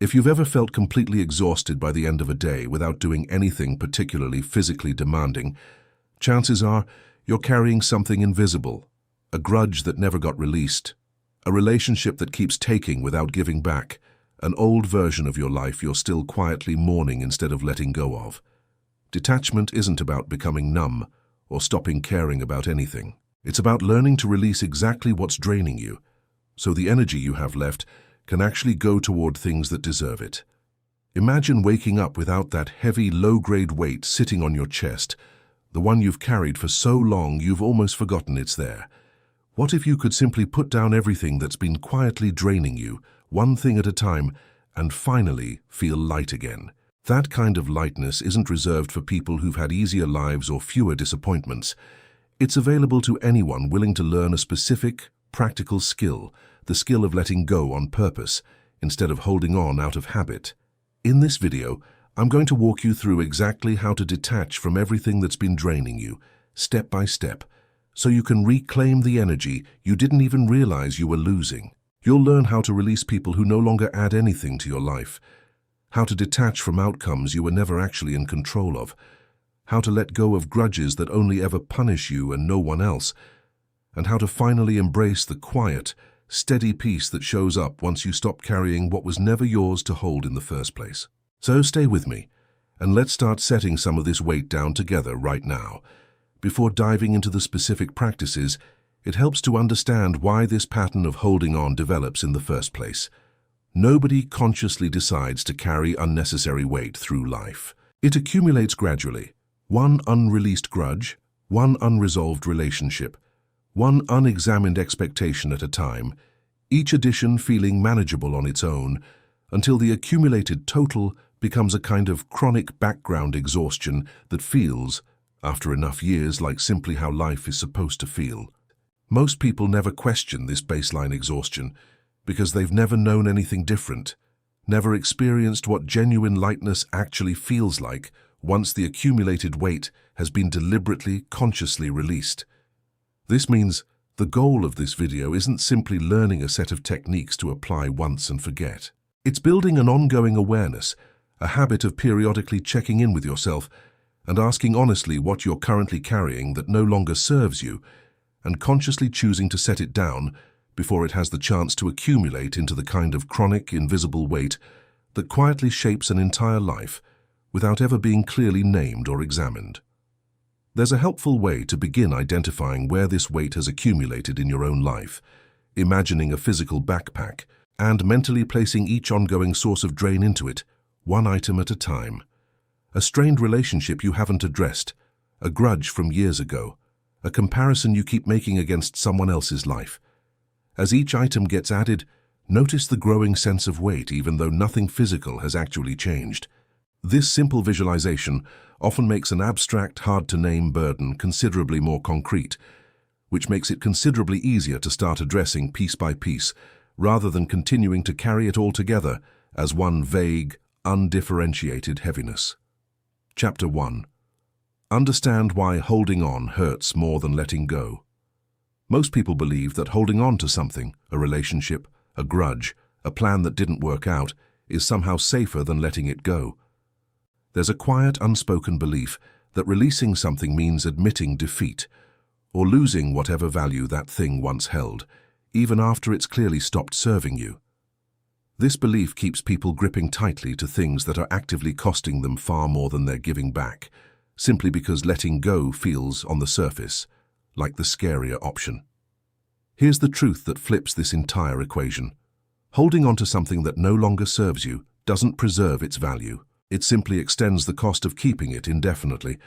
If you've ever felt completely exhausted by the end of a day without doing anything particularly physically demanding, chances are you're carrying something invisible, a grudge that never got released, a relationship that keeps taking without giving back, an old version of your life you're still quietly mourning instead of letting go of. Detachment isn't about becoming numb or stopping caring about anything. It's about learning to release exactly what's draining you, so the energy you have left can actually go toward things that deserve it. Imagine waking up without that heavy, low-grade weight sitting on your chest, the one you've carried for so long you've almost forgotten it's there. What if you could simply put down everything that's been quietly draining you, one thing at a time, and finally feel light again? That kind of lightness isn't reserved for people who've had easier lives or fewer disappointments. It's available to anyone willing to learn a specific, practical skill, the skill of letting go on purpose, instead of holding on out of habit. In this video, I'm going to walk you through exactly how to detach from everything that's been draining you, step by step, so you can reclaim the energy you didn't even realize you were losing. You'll learn how to release people who no longer add anything to your life, how to detach from outcomes you were never actually in control of, how to let go of grudges that only ever punish you and no one else, and how to finally embrace the quiet, steady peace that shows up once you stop carrying what was never yours to hold in the first place. So stay with me, and let's start setting some of this weight down together right now. Before diving into the specific practices, it helps to understand why this pattern of holding on develops in the first place. Nobody consciously decides to carry unnecessary weight through life. It accumulates gradually. One unreleased grudge, one unresolved relationship, one unexamined expectation at a time, each addition feeling manageable on its own, until the accumulated total becomes a kind of chronic background exhaustion that feels, after enough years, like simply how life is supposed to feel. Most people never question this baseline exhaustion because they've never known anything different, never experienced what genuine lightness actually feels like once the accumulated weight has been deliberately, consciously released. This means the goal of this video isn't simply learning a set of techniques to apply once and forget. It's building an ongoing awareness, a habit of periodically checking in with yourself and asking honestly what you're currently carrying that no longer serves you, and consciously choosing to set it down before it has the chance to accumulate into the kind of chronic, invisible weight that quietly shapes an entire life without ever being clearly named or examined. There's a helpful way to begin identifying where this weight has accumulated in your own life, imagining a physical backpack and mentally placing each ongoing source of drain into it, one item at a time. A strained relationship you haven't addressed, a grudge from years ago, a comparison you keep making against someone else's life. As each item gets added, notice the growing sense of weight even though nothing physical has actually changed. This simple visualization often makes an abstract, hard-to-name burden considerably more concrete, which makes it considerably easier to start addressing piece by piece, rather than continuing to carry it all together as one vague, undifferentiated heaviness. Chapter 1. Understand why holding on hurts more than letting go. Most people believe that holding on to something, a relationship, a grudge, a plan that didn't work out, is somehow safer than letting it go. There's a quiet, unspoken belief that releasing something means admitting defeat, or losing whatever value that thing once held, even after it's clearly stopped serving you. This belief keeps people gripping tightly to things that are actively costing them far more than they're giving back, simply because letting go feels, on the surface, like the scarier option. Here's the truth that flips this entire equation. Holding on to something that no longer serves you doesn't preserve its value. It simply extends the cost of keeping it indefinitely,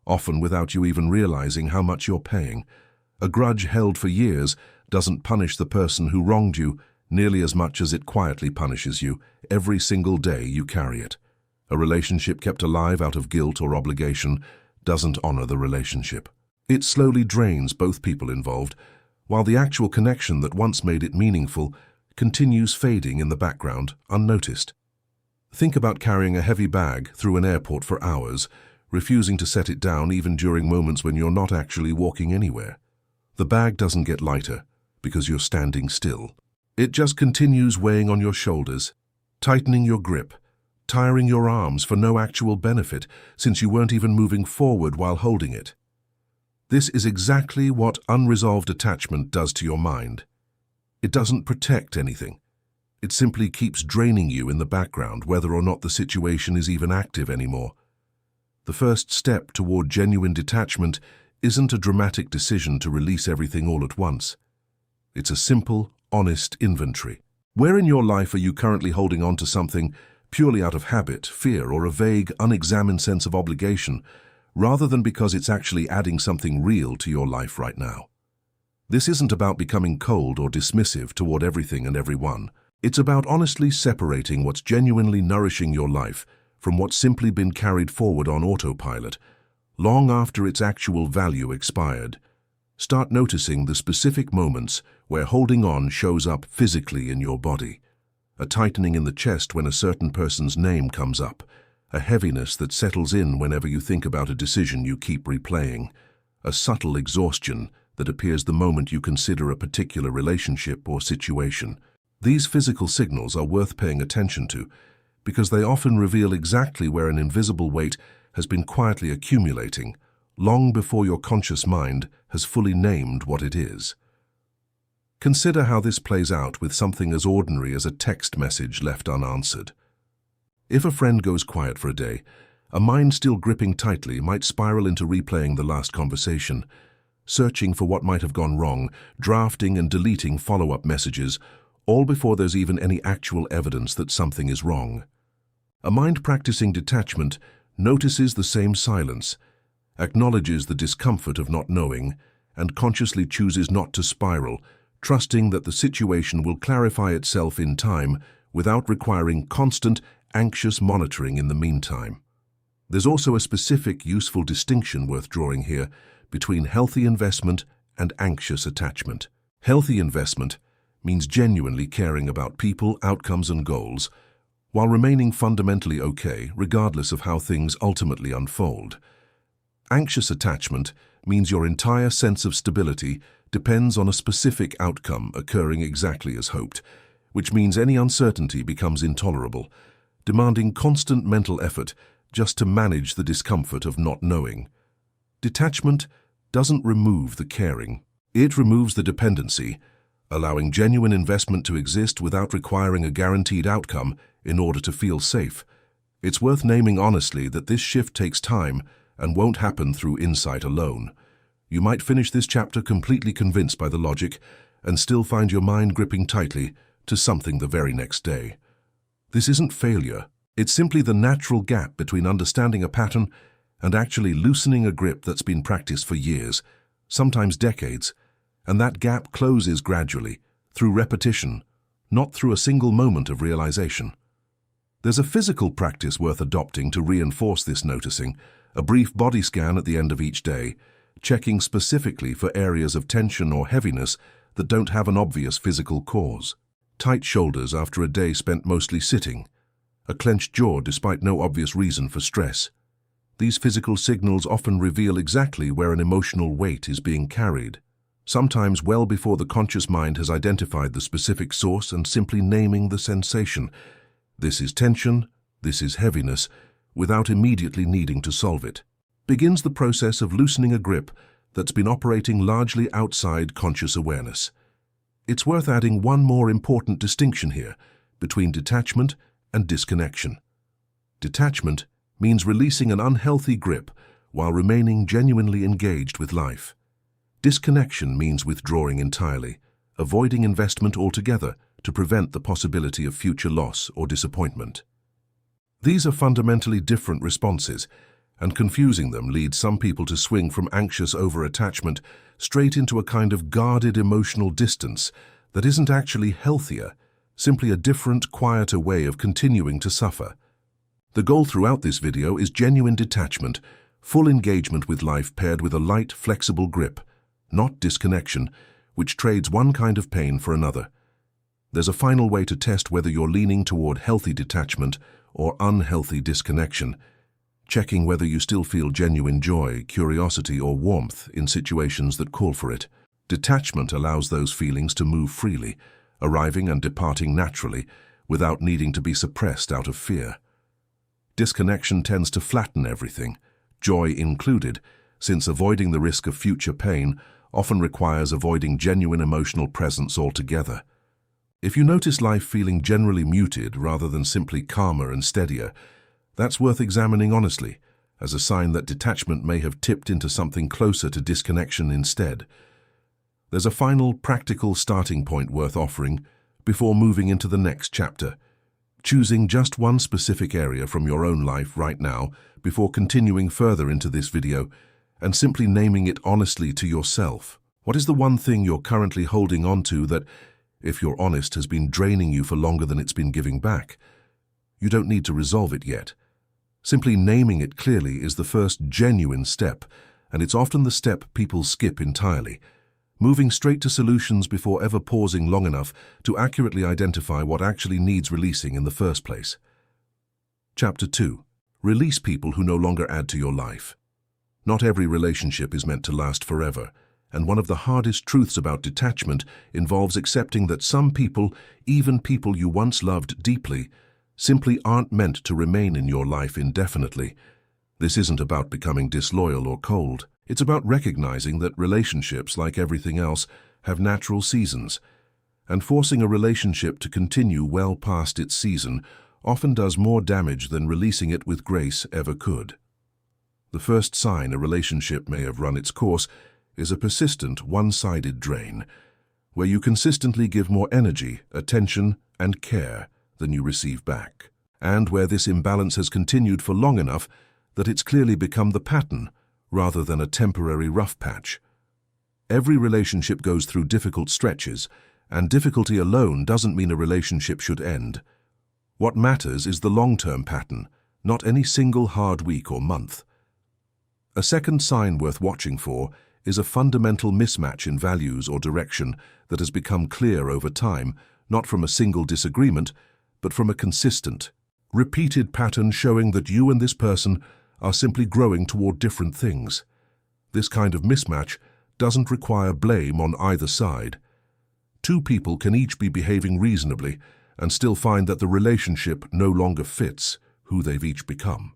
often without you even realizing how much you're paying. A grudge held for years doesn't punish the person who wronged you nearly as much as it quietly punishes you every single day you carry it. A relationship kept alive out of guilt or obligation doesn't honor the relationship. It slowly drains both people involved, while the actual connection that once made it meaningful continues fading in the background, unnoticed. Think about carrying a heavy bag through an airport for hours, refusing to set it down even during moments when you're not actually walking anywhere. The bag doesn't get lighter because you're standing still. It just continues weighing on your shoulders, tightening your grip, tiring your arms for no actual benefit since you weren't even moving forward while holding it. This is exactly what unresolved attachment does to your mind. It doesn't protect anything. It simply keeps draining you in the background, whether or not the situation is even active anymore. The first step toward genuine detachment isn't a dramatic decision to release everything all at once. It's a simple, honest inventory. Where in your life are you currently holding on to something purely out of habit, fear, or a vague, unexamined sense of obligation, rather than because it's actually adding something real to your life right now? This isn't about becoming cold or dismissive toward everything and everyone. It's about honestly separating what's genuinely nourishing your life from what's simply been carried forward on autopilot, long after its actual value expired. Start noticing the specific moments where holding on shows up physically in your body. A tightening in the chest when a certain person's name comes up, a heaviness that settles in whenever you think about a decision you keep replaying, a subtle exhaustion that appears the moment you consider a particular relationship or situation. These physical signals are worth paying attention to because they often reveal exactly where an invisible weight has been quietly accumulating, long before your conscious mind has fully named what it is. Consider how this plays out with something as ordinary as a text message left unanswered. If a friend goes quiet for a day, a mind still gripping tightly might spiral into replaying the last conversation, searching for what might have gone wrong, drafting and deleting follow-up messages, all before there's even any actual evidence that something is wrong. A mind practicing detachment notices the same silence, acknowledges the discomfort of not knowing, and consciously chooses not to spiral, trusting that the situation will clarify itself in time without requiring constant, anxious monitoring in the meantime. There's also a specific, useful distinction worth drawing here between healthy investment and anxious attachment. Healthy investment means genuinely caring about people, outcomes, and goals, while remaining fundamentally okay, regardless of how things ultimately unfold. Anxious attachment means your entire sense of stability depends on a specific outcome occurring exactly as hoped, which means any uncertainty becomes intolerable, demanding constant mental effort just to manage the discomfort of not knowing. Detachment doesn't remove the caring. It removes the dependency, allowing genuine investment to exist without requiring a guaranteed outcome in order to feel safe. It's worth naming honestly that this shift takes time and won't happen through insight alone. You might finish this chapter completely convinced by the logic and still find your mind gripping tightly to something the very next day. This isn't failure. It's simply the natural gap between understanding a pattern and actually loosening a grip that's been practiced for years, sometimes decades, and that gap closes gradually, through repetition, not through a single moment of realization. There's a physical practice worth adopting to reinforce this noticing, a brief body scan at the end of each day, checking specifically for areas of tension or heaviness that don't have an obvious physical cause. Tight shoulders after a day spent mostly sitting, a clenched jaw despite no obvious reason for stress. These physical signals often reveal exactly where an emotional weight is being carried, sometimes well before the conscious mind has identified the specific source and simply naming the sensation. This is tension, this is heaviness, without immediately needing to solve it. Begins the process of loosening a grip that's been operating largely outside conscious awareness. It's worth adding one more important distinction here between detachment and disconnection. Detachment means releasing an unhealthy grip while remaining genuinely engaged with life. Disconnection means withdrawing entirely, avoiding investment altogether to prevent the possibility of future loss or disappointment. These are fundamentally different responses, and confusing them leads some people to swing from anxious over-attachment straight into a kind of guarded emotional distance that isn't actually healthier, simply a different, quieter way of continuing to suffer. The goal throughout this video is genuine detachment, full engagement with life paired with a light, flexible grip, not disconnection, which trades one kind of pain for another. There's a final way to test whether you're leaning toward healthy detachment or unhealthy disconnection, checking whether you still feel genuine joy, curiosity, or warmth in situations that call for it. Detachment allows those feelings to move freely, arriving and departing naturally, without needing to be suppressed out of fear. Disconnection tends to flatten everything, joy included, since avoiding the risk of future pain often requires avoiding genuine emotional presence altogether. If you notice life feeling generally muted rather than simply calmer and steadier, that's worth examining honestly, as a sign that detachment may have tipped into something closer to disconnection instead. There's a final, practical starting point worth offering before moving into the next chapter. Choosing just one specific area from your own life right now before continuing further into this video and simply naming it honestly to yourself. What is the one thing you're currently holding on to that, if you're honest, has been draining you for longer than it's been giving back? You don't need to resolve it yet. Simply naming it clearly is the first genuine step, and it's often the step people skip entirely, moving straight to solutions before ever pausing long enough to accurately identify what actually needs releasing in the first place. Chapter 2. Release people who no longer add to your life. Not every relationship is meant to last forever, and one of the hardest truths about detachment involves accepting that some people, even people you once loved deeply, simply aren't meant to remain in your life indefinitely. This isn't about becoming disloyal or cold. It's about recognizing that relationships, like everything else, have natural seasons, and forcing a relationship to continue well past its season often does more damage than releasing it with grace ever could. The first sign a relationship may have run its course is a persistent, one-sided drain, where you consistently give more energy, attention, and care than you receive back, and where this imbalance has continued for long enough that it's clearly become the pattern rather than a temporary rough patch. Every relationship goes through difficult stretches, and difficulty alone doesn't mean a relationship should end. What matters is the long-term pattern, not any single hard week or month. A second sign worth watching for is a fundamental mismatch in values or direction that has become clear over time, not from a single disagreement, but from a consistent, repeated pattern showing that you and this person are simply growing toward different things. This kind of mismatch doesn't require blame on either side. Two people can each be behaving reasonably and still find that the relationship no longer fits who they've each become.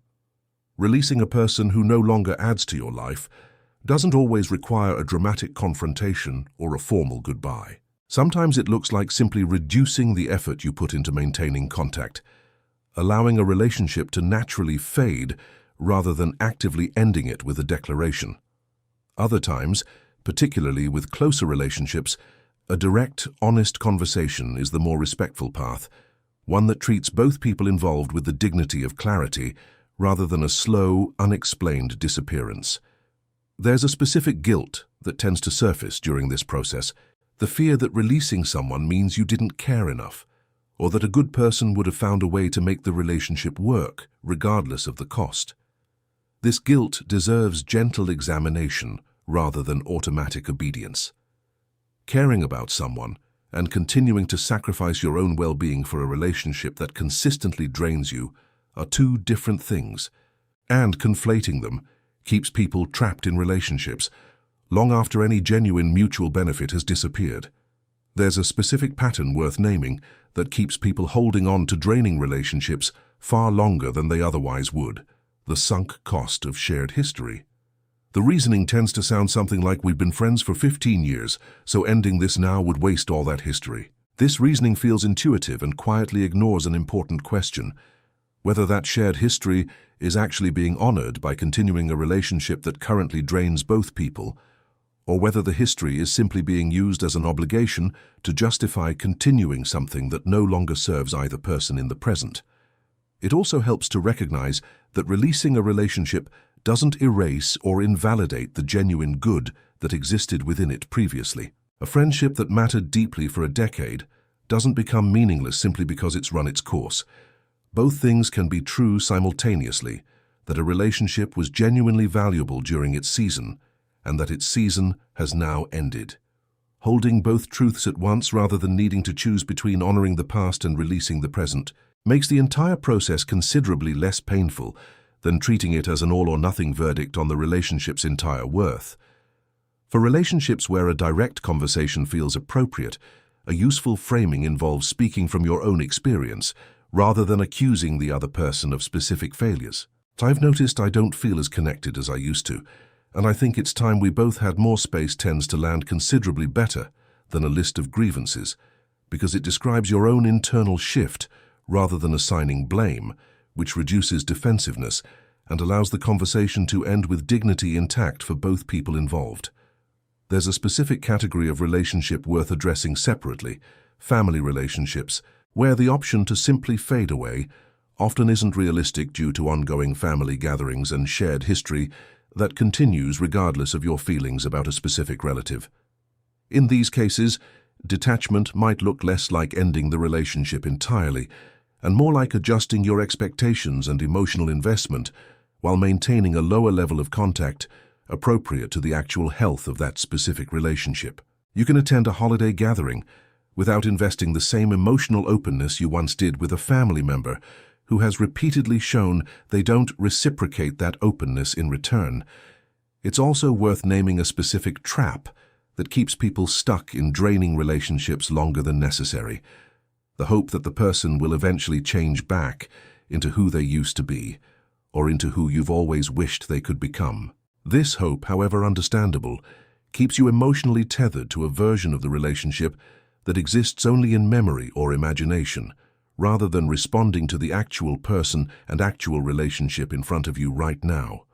Releasing a person who no longer adds to your life doesn't always require a dramatic confrontation or a formal goodbye. Sometimes it looks like simply reducing the effort you put into maintaining contact, allowing a relationship to naturally fade rather than actively ending it with a declaration. Other times, particularly with closer relationships, a direct, honest conversation is the more respectful path, one that treats both people involved with the dignity of clarity rather than a slow, unexplained disappearance. There's a specific guilt that tends to surface during this process, the fear that releasing someone means you didn't care enough, or that a good person would have found a way to make the relationship work, regardless of the cost. This guilt deserves gentle examination rather than automatic obedience. Caring about someone and continuing to sacrifice your own well-being for a relationship that consistently drains you are two different things, and conflating them keeps people trapped in relationships long after any genuine mutual benefit has disappeared. There's a specific pattern worth naming that keeps people holding on to draining relationships far longer than they otherwise would: the sunk cost of shared history. The reasoning tends to sound something like, we've been friends for 15 years, so ending this now would waste all that history. This reasoning feels intuitive and quietly ignores an important question: whether that shared history is actually being honored by continuing a relationship that currently drains both people, or whether the history is simply being used as an obligation to justify continuing something that no longer serves either person in the present. It also helps to recognize that releasing a relationship doesn't erase or invalidate the genuine good that existed within it previously. A friendship that mattered deeply for a decade doesn't become meaningless simply because it's run its course. Both things can be true simultaneously: that a relationship was genuinely valuable during its season, and that its season has now ended. Holding both truths at once rather than needing to choose between honoring the past and releasing the present makes the entire process considerably less painful than treating it as an all-or-nothing verdict on the relationship's entire worth. For relationships where a direct conversation feels appropriate, A useful framing involves speaking from your own experience, rather than accusing the other person of specific failures. I've noticed I don't feel as connected as I used to, and I think it's time we both had more space tends to land considerably better than a list of grievances, because it describes your own internal shift rather than assigning blame, which reduces defensiveness and allows the conversation to end with dignity intact for both people involved. There's a specific category of relationship worth addressing separately, family relationships, where the option to simply fade away often isn't realistic due to ongoing family gatherings and shared history that continues regardless of your feelings about a specific relative. In these cases, detachment might look less like ending the relationship entirely and more like adjusting your expectations and emotional investment while maintaining a lower level of contact appropriate to the actual health of that specific relationship. You can attend a holiday gathering without investing the same emotional openness you once did with a family member who has repeatedly shown they don't reciprocate that openness in return. It's also worth naming a specific trap that keeps people stuck in draining relationships longer than necessary. The hope that the person will eventually change back into who they used to be, or into who you've always wished they could become. This hope, however understandable, keeps you emotionally tethered to a version of the relationship that exists only in memory or imagination, rather than responding to the actual person and actual relationship in front of you right now.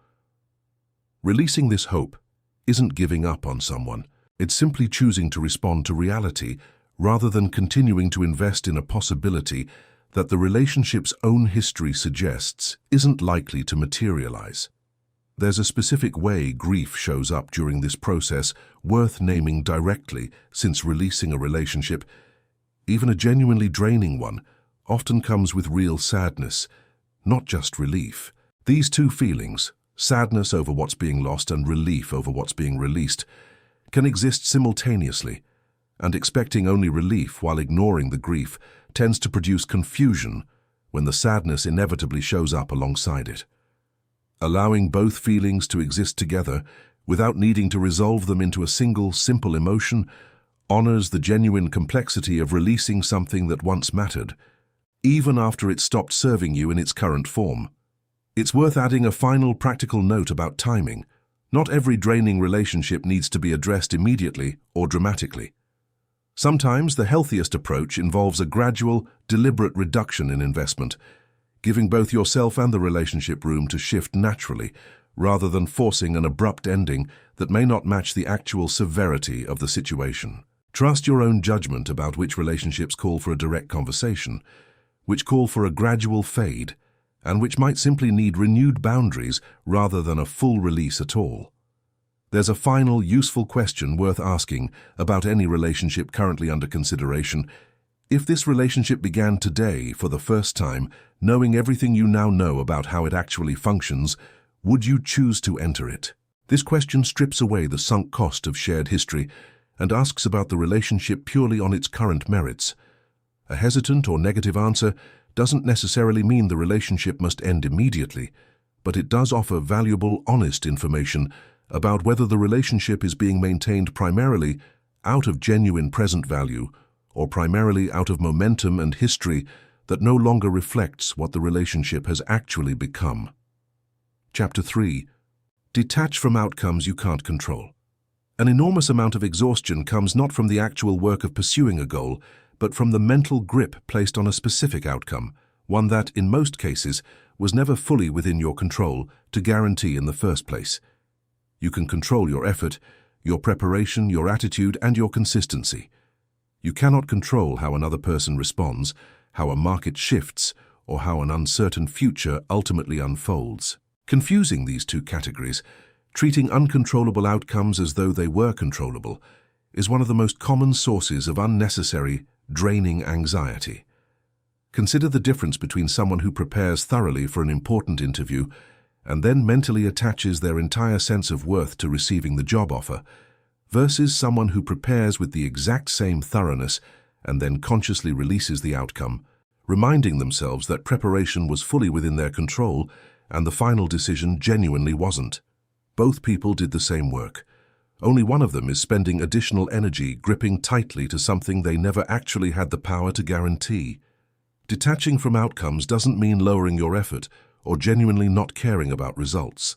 Releasing this hope isn't giving up on someone. It's simply choosing to respond to reality rather than continuing to invest in a possibility that the relationship's own history suggests isn't likely to materialize. There's a specific way grief shows up during this process worth naming directly, since releasing a relationship, even a genuinely draining one, often comes with real sadness, not just relief. These two feelings, sadness over what's being lost and relief over what's being released, can exist simultaneously, and expecting only relief while ignoring the grief tends to produce confusion when the sadness inevitably shows up alongside it. Allowing both feelings to exist together without needing to resolve them into a single, simple emotion honors the genuine complexity of releasing something that once mattered, even after it stopped serving you in its current form. It's worth adding a final practical note about timing. Not every draining relationship needs to be addressed immediately or dramatically. Sometimes the healthiest approach involves a gradual, deliberate reduction in investment, giving both yourself and the relationship room to shift naturally, rather than forcing an abrupt ending that may not match the actual severity of the situation. Trust your own judgment about which relationships call for a direct conversation, which call for a gradual fade, and which might simply need renewed boundaries rather than a full release at all. There's a final, useful question worth asking about any relationship currently under consideration. If this relationship began today for the first time, knowing everything you now know about how it actually functions, would you choose to enter it? This question strips away the sunk cost of shared history and asks about the relationship purely on its current merits. A hesitant or negative answer doesn't necessarily mean the relationship must end immediately, but it does offer valuable, honest information about whether the relationship is being maintained primarily out of genuine present value or primarily out of momentum and history that no longer reflects what the relationship has actually become. Chapter 3. Detach from outcomes you can't control. An enormous amount of exhaustion comes not from the actual work of pursuing a goal, but from the mental grip placed on a specific outcome, one that, in most cases, was never fully within your control to guarantee in the first place. You can control your effort, your preparation, your attitude, and your consistency. You cannot control how another person responds, how a market shifts, or how an uncertain future ultimately unfolds. Confusing these two categories, treating uncontrollable outcomes as though they were controllable, is one of the most common sources of unnecessary, draining anxiety. Consider the difference between someone who prepares thoroughly for an important interview and then mentally attaches their entire sense of worth to receiving the job offer, versus someone who prepares with the exact same thoroughness and then consciously releases the outcome, reminding themselves that preparation was fully within their control and the final decision genuinely wasn't. Both people did the same work, Only one of them is spending additional energy gripping tightly to something they never actually had the power to guarantee. Detaching from outcomes doesn't mean lowering your effort or genuinely not caring about results.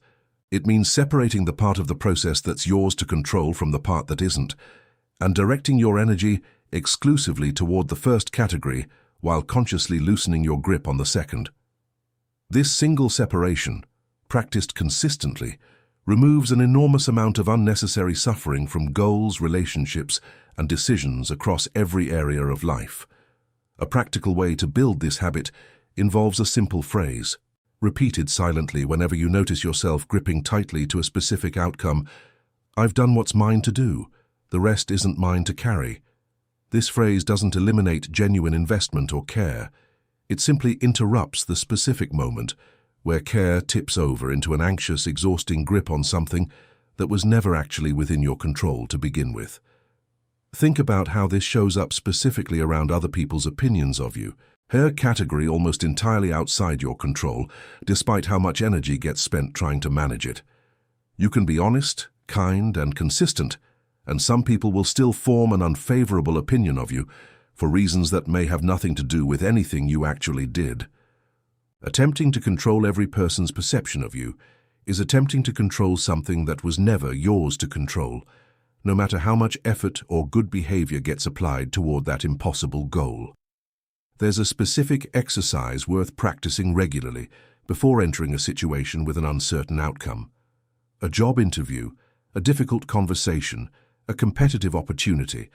It means separating the part of the process that's yours to control from the part that isn't, and directing your energy exclusively toward the first category while consciously loosening your grip on the second. This single separation, practiced consistently, removes an enormous amount of unnecessary suffering from goals, relationships, and decisions across every area of life. A practical way to build this habit involves a simple phrase, repeated silently whenever you notice yourself gripping tightly to a specific outcome. "I've done what's mine to do. The rest isn't mine to carry." This phrase doesn't eliminate genuine investment or care. It simply interrupts the specific moment where care tips over into an anxious, exhausting grip on something that was never actually within your control to begin with. Think about how this shows up specifically around other people's opinions of you. A category almost entirely outside your control, despite how much energy gets spent trying to manage it. You can be honest, kind, and consistent, and some people will still form an unfavorable opinion of you for reasons that may have nothing to do with anything you actually did. Attempting to control every person's perception of you is attempting to control something that was never yours to control, no matter how much effort or good behavior gets applied toward that impossible goal. There's a specific exercise worth practicing regularly before entering a situation with an uncertain outcome. A job interview, a difficult conversation, a competitive opportunity.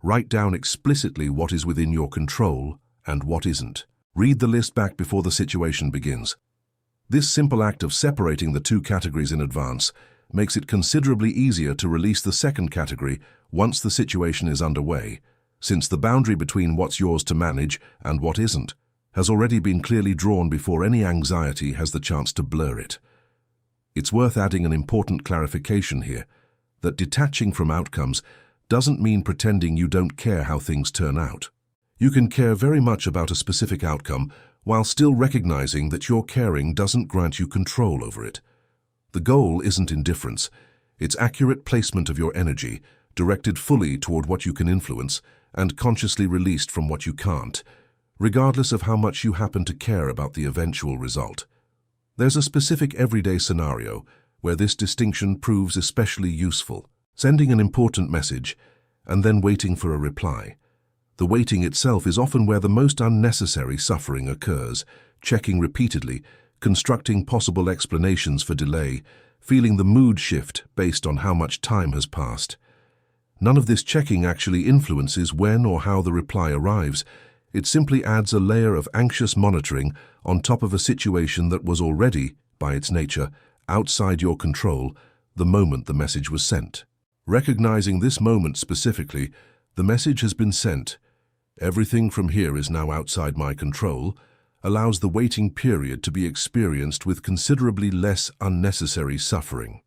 Write down explicitly what is within your control and what isn't. Read the list back before the situation begins. This simple act of separating the two categories in advance makes it considerably easier to release the second category once the situation is underway, since the boundary between what's yours to manage and what isn't has already been clearly drawn before any anxiety has the chance to blur it. It's worth adding an important clarification here, that detaching from outcomes doesn't mean pretending you don't care how things turn out. You can care very much about a specific outcome while still recognizing that your caring doesn't grant you control over it. The goal isn't indifference, it's accurate placement of your energy, directed fully toward what you can influence and consciously released from what you can't, regardless of how much you happen to care about the eventual result. There's a specific everyday scenario where this distinction proves especially useful: sending an important message and then waiting for a reply. The waiting itself is often where the most unnecessary suffering occurs, checking repeatedly, constructing possible explanations for delay, feeling the mood shift based on how much time has passed. None of this checking actually influences when or how the reply arrives. It simply adds a layer of anxious monitoring on top of a situation that was already, by its nature, outside your control the moment the message was sent. Recognizing this moment specifically, the message has been sent. Everything from here is now outside my control, allows the waiting period to be experienced with considerably less unnecessary suffering.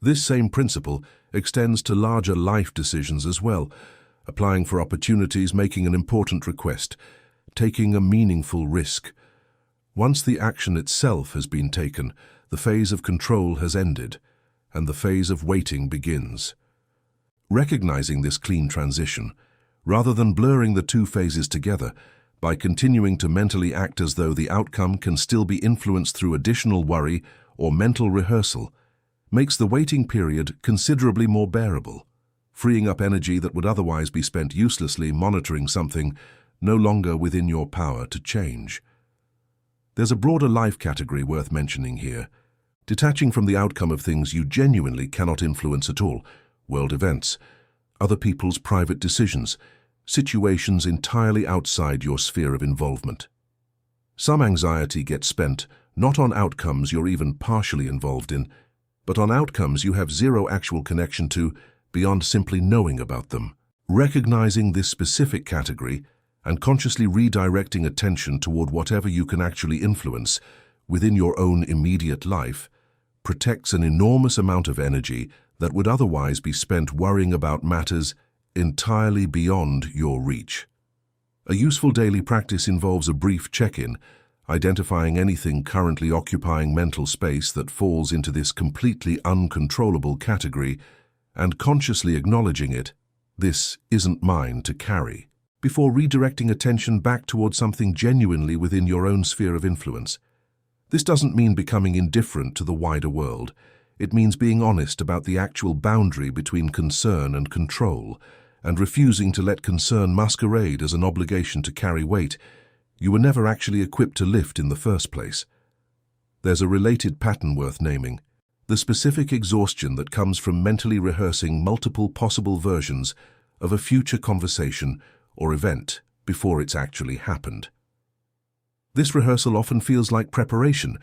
This same principle extends to larger life decisions as well, applying for opportunities, making an important request, taking a meaningful risk. Once the action itself has been taken, the phase of control has ended, and the phase of waiting begins. Recognizing this clean transition, rather than blurring the two phases together, by continuing to mentally act as though the outcome can still be influenced through additional worry or mental rehearsal, makes the waiting period considerably more bearable, freeing up energy that would otherwise be spent uselessly monitoring something no longer within your power to change. There's a broader life category worth mentioning here: detaching from the outcome of things you genuinely cannot influence at all, world events, other people's private decisions, situations entirely outside your sphere of involvement. Some anxiety gets spent not on outcomes you're even partially involved in, but on outcomes you have zero actual connection to beyond simply knowing about them. Recognizing this specific category and consciously redirecting attention toward whatever you can actually influence within your own immediate life protects an enormous amount of energy that would otherwise be spent worrying about matters entirely beyond your reach. A useful daily practice involves a brief check-in, identifying anything currently occupying mental space that falls into this completely uncontrollable category, and consciously acknowledging it, "This isn't mine to carry," before redirecting attention back towards something genuinely within your own sphere of influence. This doesn't mean becoming indifferent to the wider world. It means being honest about the actual boundary between concern and control, and refusing to let concern masquerade as an obligation to carry weight you were never actually equipped to lift in the first place. There's a related pattern worth naming: the specific exhaustion that comes from mentally rehearsing multiple possible versions of a future conversation or event before it's actually happened. This rehearsal often feels like preparation,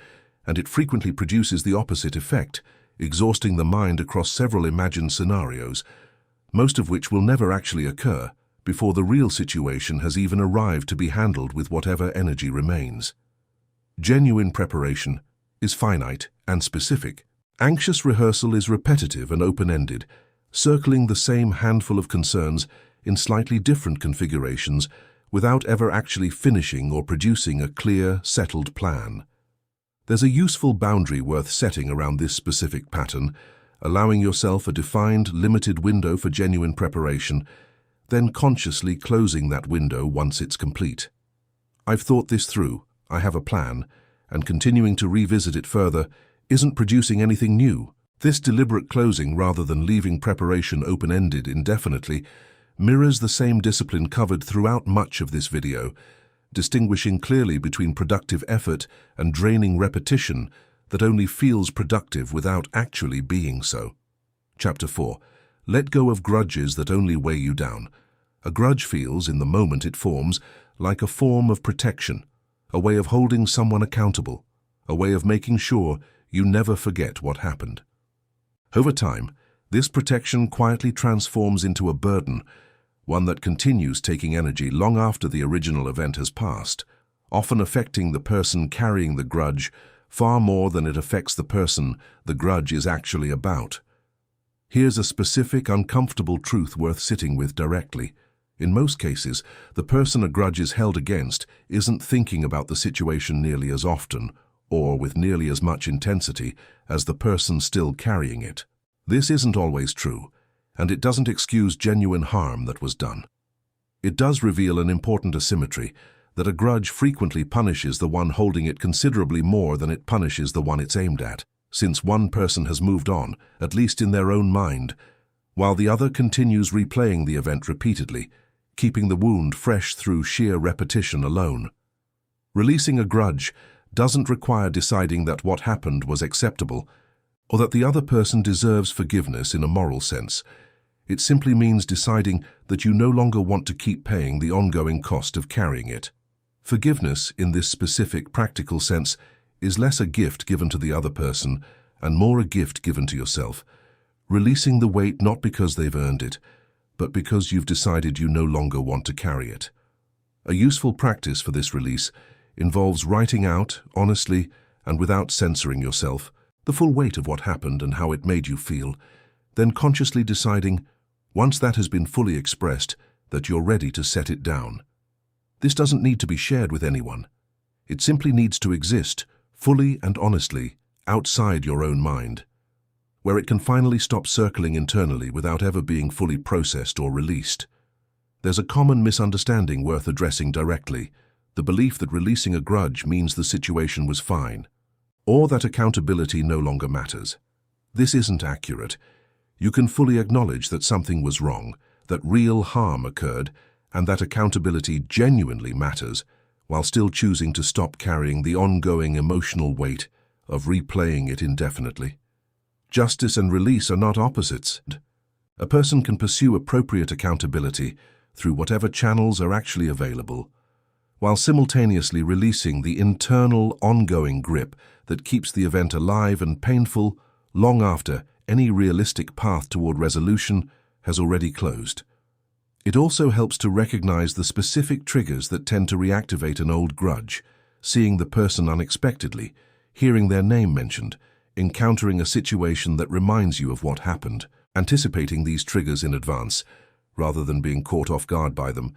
and it frequently produces the opposite effect, exhausting the mind across several imagined scenarios, most of which will never actually occur before the real situation has even arrived to be handled with whatever energy remains. Genuine preparation is finite and specific. Anxious rehearsal is repetitive and open-ended, circling the same handful of concerns in slightly different configurations without ever actually finishing or producing a clear, settled plan. There's a useful boundary worth setting around this specific pattern, allowing yourself a defined, limited window for genuine preparation, then consciously closing that window once it's complete. "I've thought this through, I have a plan," and continuing to revisit it further isn't producing anything new. This deliberate closing, rather than leaving preparation open-ended indefinitely, mirrors the same discipline covered throughout much of this video, distinguishing clearly between productive effort and draining repetition that only feels productive without actually being so. Chapter 4. Let go of grudges that only weigh you down. A grudge feels, in the moment it forms, like a form of protection, a way of holding someone accountable, a way of making sure you never forget what happened. Over time, this protection quietly transforms into a burden, one that continues taking energy long after the original event has passed, often affecting the person carrying the grudge far more than it affects the person the grudge is actually about. Here's a specific, uncomfortable truth worth sitting with directly. In most cases, the person a grudge is held against isn't thinking about the situation nearly as often or with nearly as much intensity as the person still carrying it. This isn't always true, and it doesn't excuse genuine harm that was done. It does reveal an important asymmetry, that a grudge frequently punishes the one holding it considerably more than it punishes the one it's aimed at, since one person has moved on, at least in their own mind, while the other continues replaying the event repeatedly, keeping the wound fresh through sheer repetition alone. Releasing a grudge doesn't require deciding that what happened was acceptable, or that the other person deserves forgiveness in a moral sense. It simply means deciding that you no longer want to keep paying the ongoing cost of carrying it. Forgiveness, in this specific practical sense, is less a gift given to the other person and more a gift given to yourself, releasing the weight not because they've earned it, but because you've decided you no longer want to carry it. A useful practice for this release involves writing out, honestly and without censoring yourself, the full weight of what happened and how it made you feel, then consciously deciding, once that has been fully expressed, that you're ready to set it down. This doesn't need to be shared with anyone. It simply needs to exist, fully and honestly, outside your own mind, where it can finally stop circling internally without ever being fully processed or released. There's a common misunderstanding worth addressing directly: the belief that releasing a grudge means the situation was fine, or that accountability no longer matters. This isn't accurate. You can fully acknowledge that something was wrong, that real harm occurred, and that accountability genuinely matters, while still choosing to stop carrying the ongoing emotional weight of replaying it indefinitely. Justice and release are not opposites. A person can pursue appropriate accountability through whatever channels are actually available, while simultaneously releasing the internal, ongoing grip that keeps the event alive and painful long after any realistic path toward resolution has already closed. It also helps to recognize the specific triggers that tend to reactivate an old grudge: seeing the person unexpectedly, hearing their name mentioned, encountering a situation that reminds you of what happened. Anticipating these triggers in advance, rather than being caught off guard by them,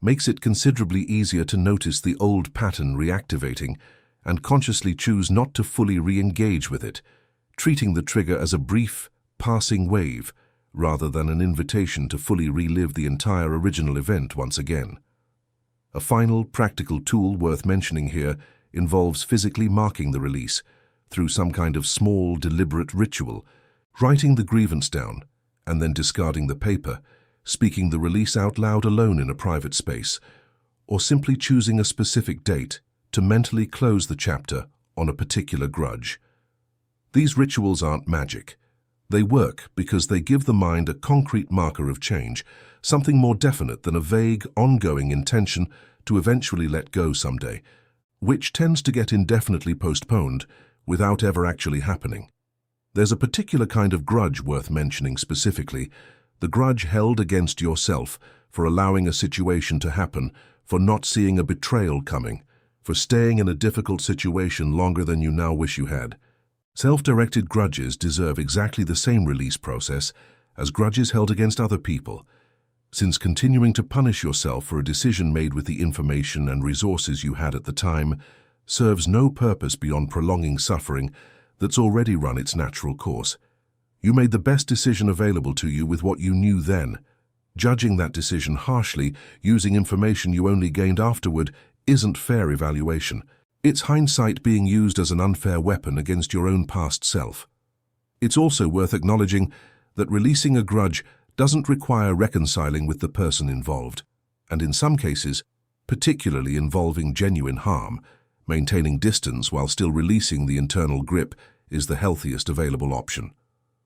makes it considerably easier to notice the old pattern reactivating and consciously choose not to fully re-engage with it, treating the trigger as a brief, passing wave rather than an invitation to fully relive the entire original event once again. A final practical tool worth mentioning here involves physically marking the release through some kind of small, deliberate ritual, writing the grievance down and then discarding the paper, speaking the release out loud alone in a private space, or simply choosing a specific date to mentally close the chapter on a particular grudge. These rituals aren't magic. They work because they give the mind a concrete marker of change, something more definite than a vague, ongoing intention to eventually let go someday, which tends to get indefinitely postponed without ever actually happening. There's a particular kind of grudge worth mentioning specifically, the grudge held against yourself for allowing a situation to happen, for not seeing a betrayal coming, for staying in a difficult situation longer than you now wish you had. Self-directed grudges deserve exactly the same release process as grudges held against other people, since continuing to punish yourself for a decision made with the information and resources you had at the time serves no purpose beyond prolonging suffering that's already run its natural course. You made the best decision available to you with what you knew then. Judging that decision harshly, using information you only gained afterward, isn't fair evaluation. It's hindsight being used as an unfair weapon against your own past self. It's also worth acknowledging that releasing a grudge doesn't require reconciling with the person involved, and in some cases, particularly involving genuine harm, maintaining distance while still releasing the internal grip is the healthiest available option.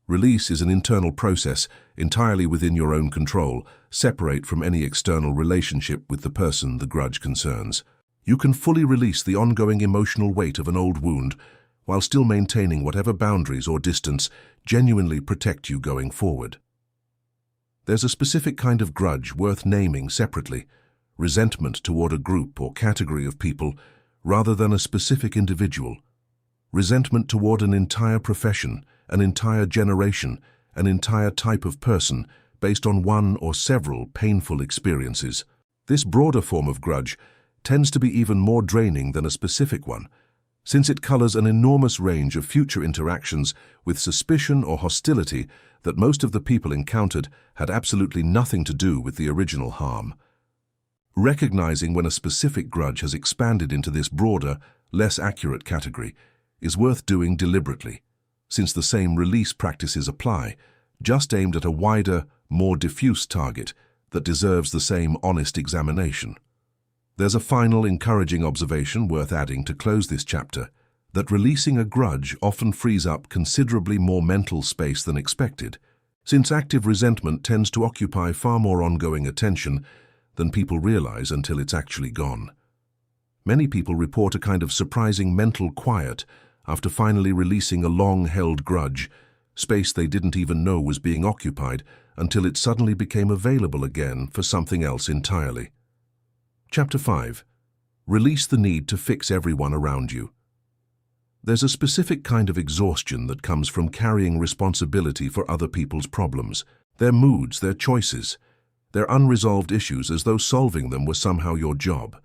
Release is an internal process entirely within your own control, separate from any external relationship with the person the grudge concerns. You can fully release the ongoing emotional weight of an old wound while still maintaining whatever boundaries or distance genuinely protect you going forward. There's a specific kind of grudge worth naming separately, resentment toward a group or category of people rather than a specific individual. Resentment toward an entire profession, an entire generation, an entire type of person based on one or several painful experiences. This broader form of grudge tends to be even more draining than a specific one, since it colors an enormous range of future interactions with suspicion or hostility that most of the people encountered had absolutely nothing to do with the original harm. Recognizing when a specific grudge has expanded into this broader, less accurate category is worth doing deliberately, since the same release practices apply, just aimed at a wider, more diffuse target that deserves the same honest examination. There's a final encouraging observation worth adding to close this chapter, that releasing a grudge often frees up considerably more mental space than expected, since active resentment tends to occupy far more ongoing attention than people realize until it's actually gone. Many people report a kind of surprising mental quiet after finally releasing a long-held grudge, space they didn't even know was being occupied until it suddenly became available again for something else entirely. Chapter 5. Release the need to fix everyone around you. There's a specific kind of exhaustion that comes from carrying responsibility for other people's problems, their moods, their choices, their unresolved issues, as though solving them was somehow your job.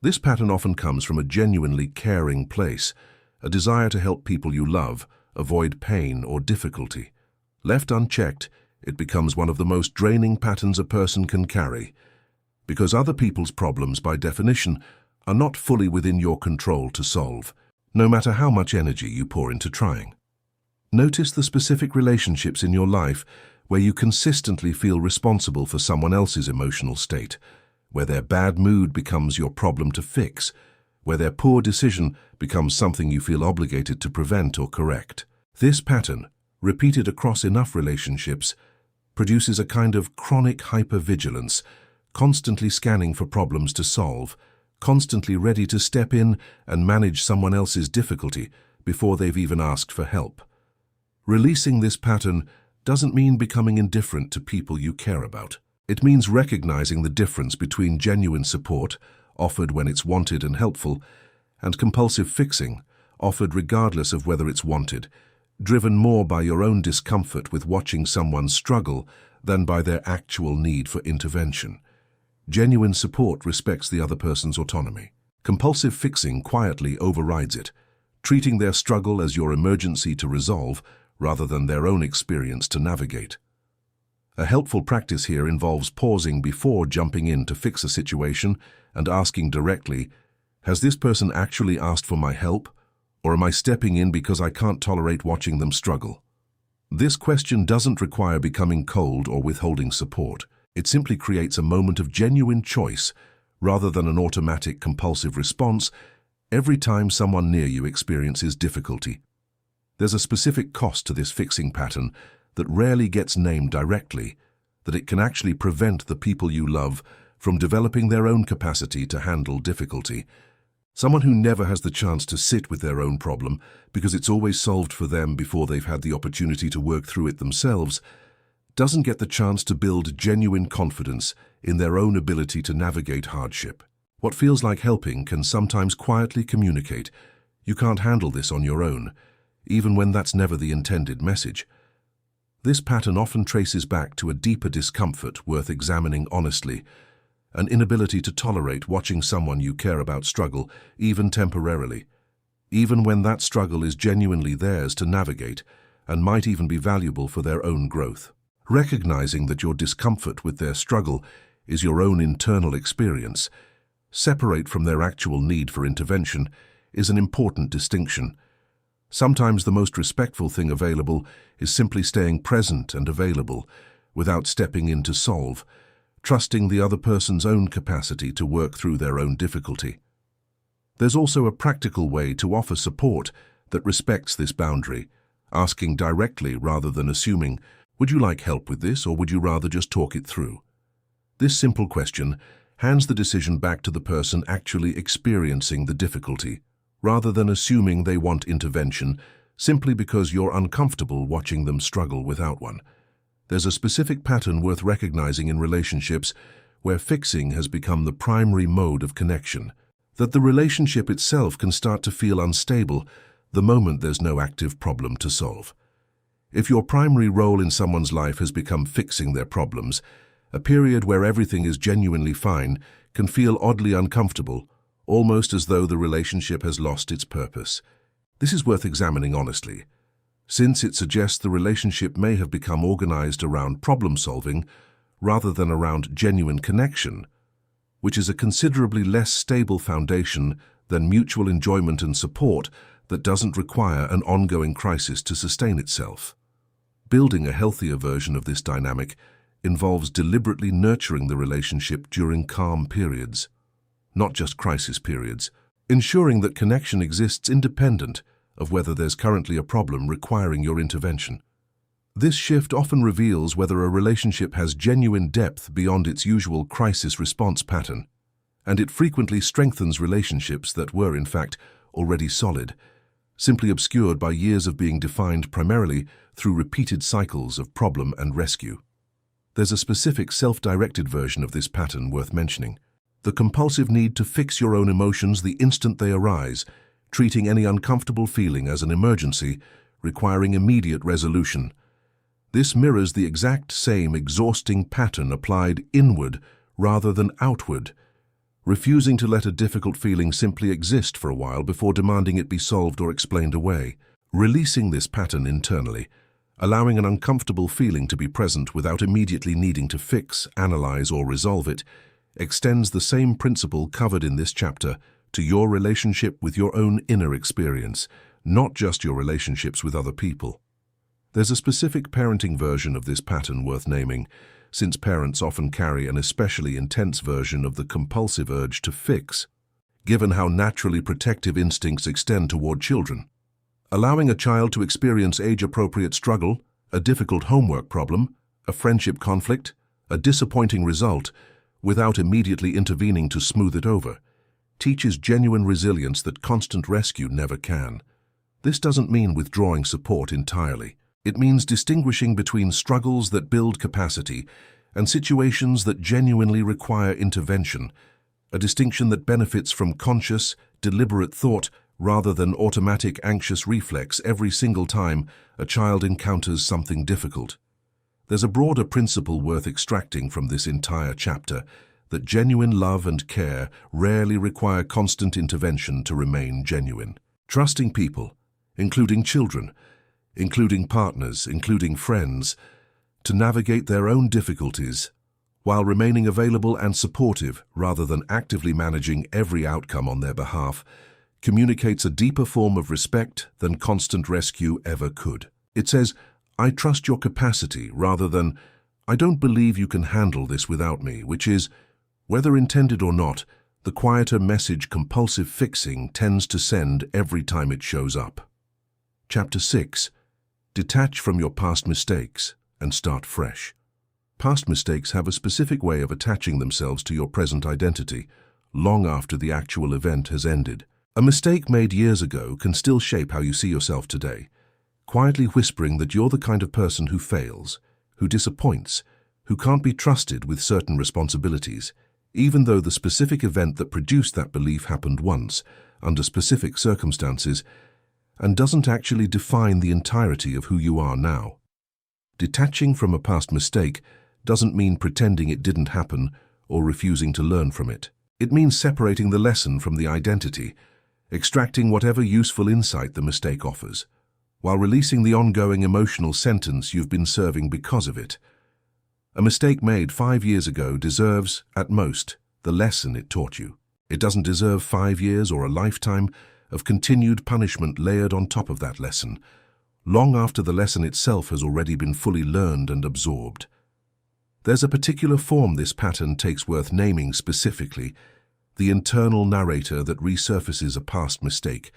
This pattern often comes from a genuinely caring place, a desire to help people you love, avoid pain or difficulty. Left unchecked, it becomes one of the most draining patterns a person can carry, because other people's problems, by definition, are not fully within your control to solve, no matter how much energy you pour into trying. Notice the specific relationships in your life where you consistently feel responsible for someone else's emotional state, where their bad mood becomes your problem to fix, where their poor decision becomes something you feel obligated to prevent or correct. This pattern, repeated across enough relationships, produces a kind of chronic hypervigilance, constantly scanning for problems to solve, constantly ready to step in and manage someone else's difficulty before they've even asked for help. Releasing this pattern doesn't mean becoming indifferent to people you care about. It means recognizing the difference between genuine support, offered when it's wanted and helpful, and compulsive fixing, offered regardless of whether it's wanted, driven more by your own discomfort with watching someone struggle than by their actual need for intervention. Genuine support respects the other person's autonomy. Compulsive fixing quietly overrides it, treating their struggle as your emergency to resolve rather than their own experience to navigate. A helpful practice here involves pausing before jumping in to fix a situation and asking directly, has this person actually asked for my help, or am I stepping in because I can't tolerate watching them struggle? This question doesn't require becoming cold or withholding support. It simply creates a moment of genuine choice rather than an automatic compulsive response every time someone near you experiences difficulty. There's a specific cost to this fixing pattern that rarely gets named directly, that it can actually prevent the people you love from developing their own capacity to handle difficulty. Someone who never has the chance to sit with their own problem because it's always solved for them before they've had the opportunity to work through it themselves doesn't get the chance to build genuine confidence in their own ability to navigate hardship. What feels like helping can sometimes quietly communicate, you can't handle this on your own, even when that's never the intended message. This pattern often traces back to a deeper discomfort worth examining honestly, an inability to tolerate watching someone you care about struggle, even temporarily, even when that struggle is genuinely theirs to navigate and might even be valuable for their own growth. Recognizing that your discomfort with their struggle is your own internal experience, separate from their actual need for intervention, is an important distinction. Sometimes the most respectful thing available is simply staying present and available, without stepping in to solve, trusting the other person's own capacity to work through their own difficulty. There's also a practical way to offer support that respects this boundary, asking directly rather than assuming, would you like help with this, or would you rather just talk it through? This simple question hands the decision back to the person actually experiencing the difficulty, rather than assuming they want intervention simply because you're uncomfortable watching them struggle without one. There's a specific pattern worth recognizing in relationships where fixing has become the primary mode of connection, that the relationship itself can start to feel unstable the moment there's no active problem to solve. If your primary role in someone's life has become fixing their problems, a period where everything is genuinely fine can feel oddly uncomfortable, almost as though the relationship has lost its purpose. This is worth examining honestly, since it suggests the relationship may have become organized around problem-solving rather than around genuine connection, which is a considerably less stable foundation than mutual enjoyment and support that doesn't require an ongoing crisis to sustain itself. Building a healthier version of this dynamic involves deliberately nurturing the relationship during calm periods, not just crisis periods, ensuring that connection exists independent of whether there's currently a problem requiring your intervention. This shift often reveals whether a relationship has genuine depth beyond its usual crisis response pattern, and it frequently strengthens relationships that were, in fact, already solid, simply obscured by years of being defined primarily through repeated cycles of problem and rescue. There's a specific self-directed version of this pattern worth mentioning: the compulsive need to fix your own emotions the instant they arise, treating any uncomfortable feeling as an emergency, requiring immediate resolution. This mirrors the exact same exhausting pattern applied inward rather than outward, refusing to let a difficult feeling simply exist for a while before demanding it be solved or explained away. Releasing this pattern internally, allowing an uncomfortable feeling to be present without immediately needing to fix, analyze, or resolve it, extends the same principle covered in this chapter to your relationship with your own inner experience, not just your relationships with other people. There's a specific parenting version of this pattern worth naming, since parents often carry an especially intense version of the compulsive urge to fix, given how naturally protective instincts extend toward children. Allowing a child to experience age-appropriate struggle, a difficult homework problem, a friendship conflict, a disappointing result, without immediately intervening to smooth it over, teaches genuine resilience that constant rescue never can. This doesn't mean withdrawing support entirely. It means distinguishing between struggles that build capacity and situations that genuinely require intervention, a distinction that benefits from conscious, deliberate thought rather than automatic anxious reflex every single time a child encounters something difficult. There's a broader principle worth extracting from this entire chapter, that genuine love and care rarely require constant intervention to remain genuine. Trusting people, including children, including partners, including friends, to navigate their own difficulties, while remaining available and supportive rather than actively managing every outcome on their behalf, communicates a deeper form of respect than constant rescue ever could. It says, "I trust your capacity," rather than, "I don't believe you can handle this without me," which is, whether intended or not, the quieter message compulsive fixing tends to send every time it shows up. Chapter 6. Detach from your past mistakes and start fresh. Past mistakes have a specific way of attaching themselves to your present identity, long after the actual event has ended. A mistake made years ago can still shape how you see yourself today, quietly whispering that you're the kind of person who fails, who disappoints, who can't be trusted with certain responsibilities, even though the specific event that produced that belief happened once, under specific circumstances, and doesn't actually define the entirety of who you are now. Detaching from a past mistake doesn't mean pretending it didn't happen or refusing to learn from it. It means separating the lesson from the identity, extracting whatever useful insight the mistake offers, while releasing the ongoing emotional sentence you've been serving because of it. A mistake made 5 years ago deserves, at most, the lesson it taught you. It doesn't deserve 5 years or a lifetime of continued punishment layered on top of that lesson, long after the lesson itself has already been fully learned and absorbed. There's a particular form this pattern takes worth naming specifically: the internal narrator that resurfaces a past mistake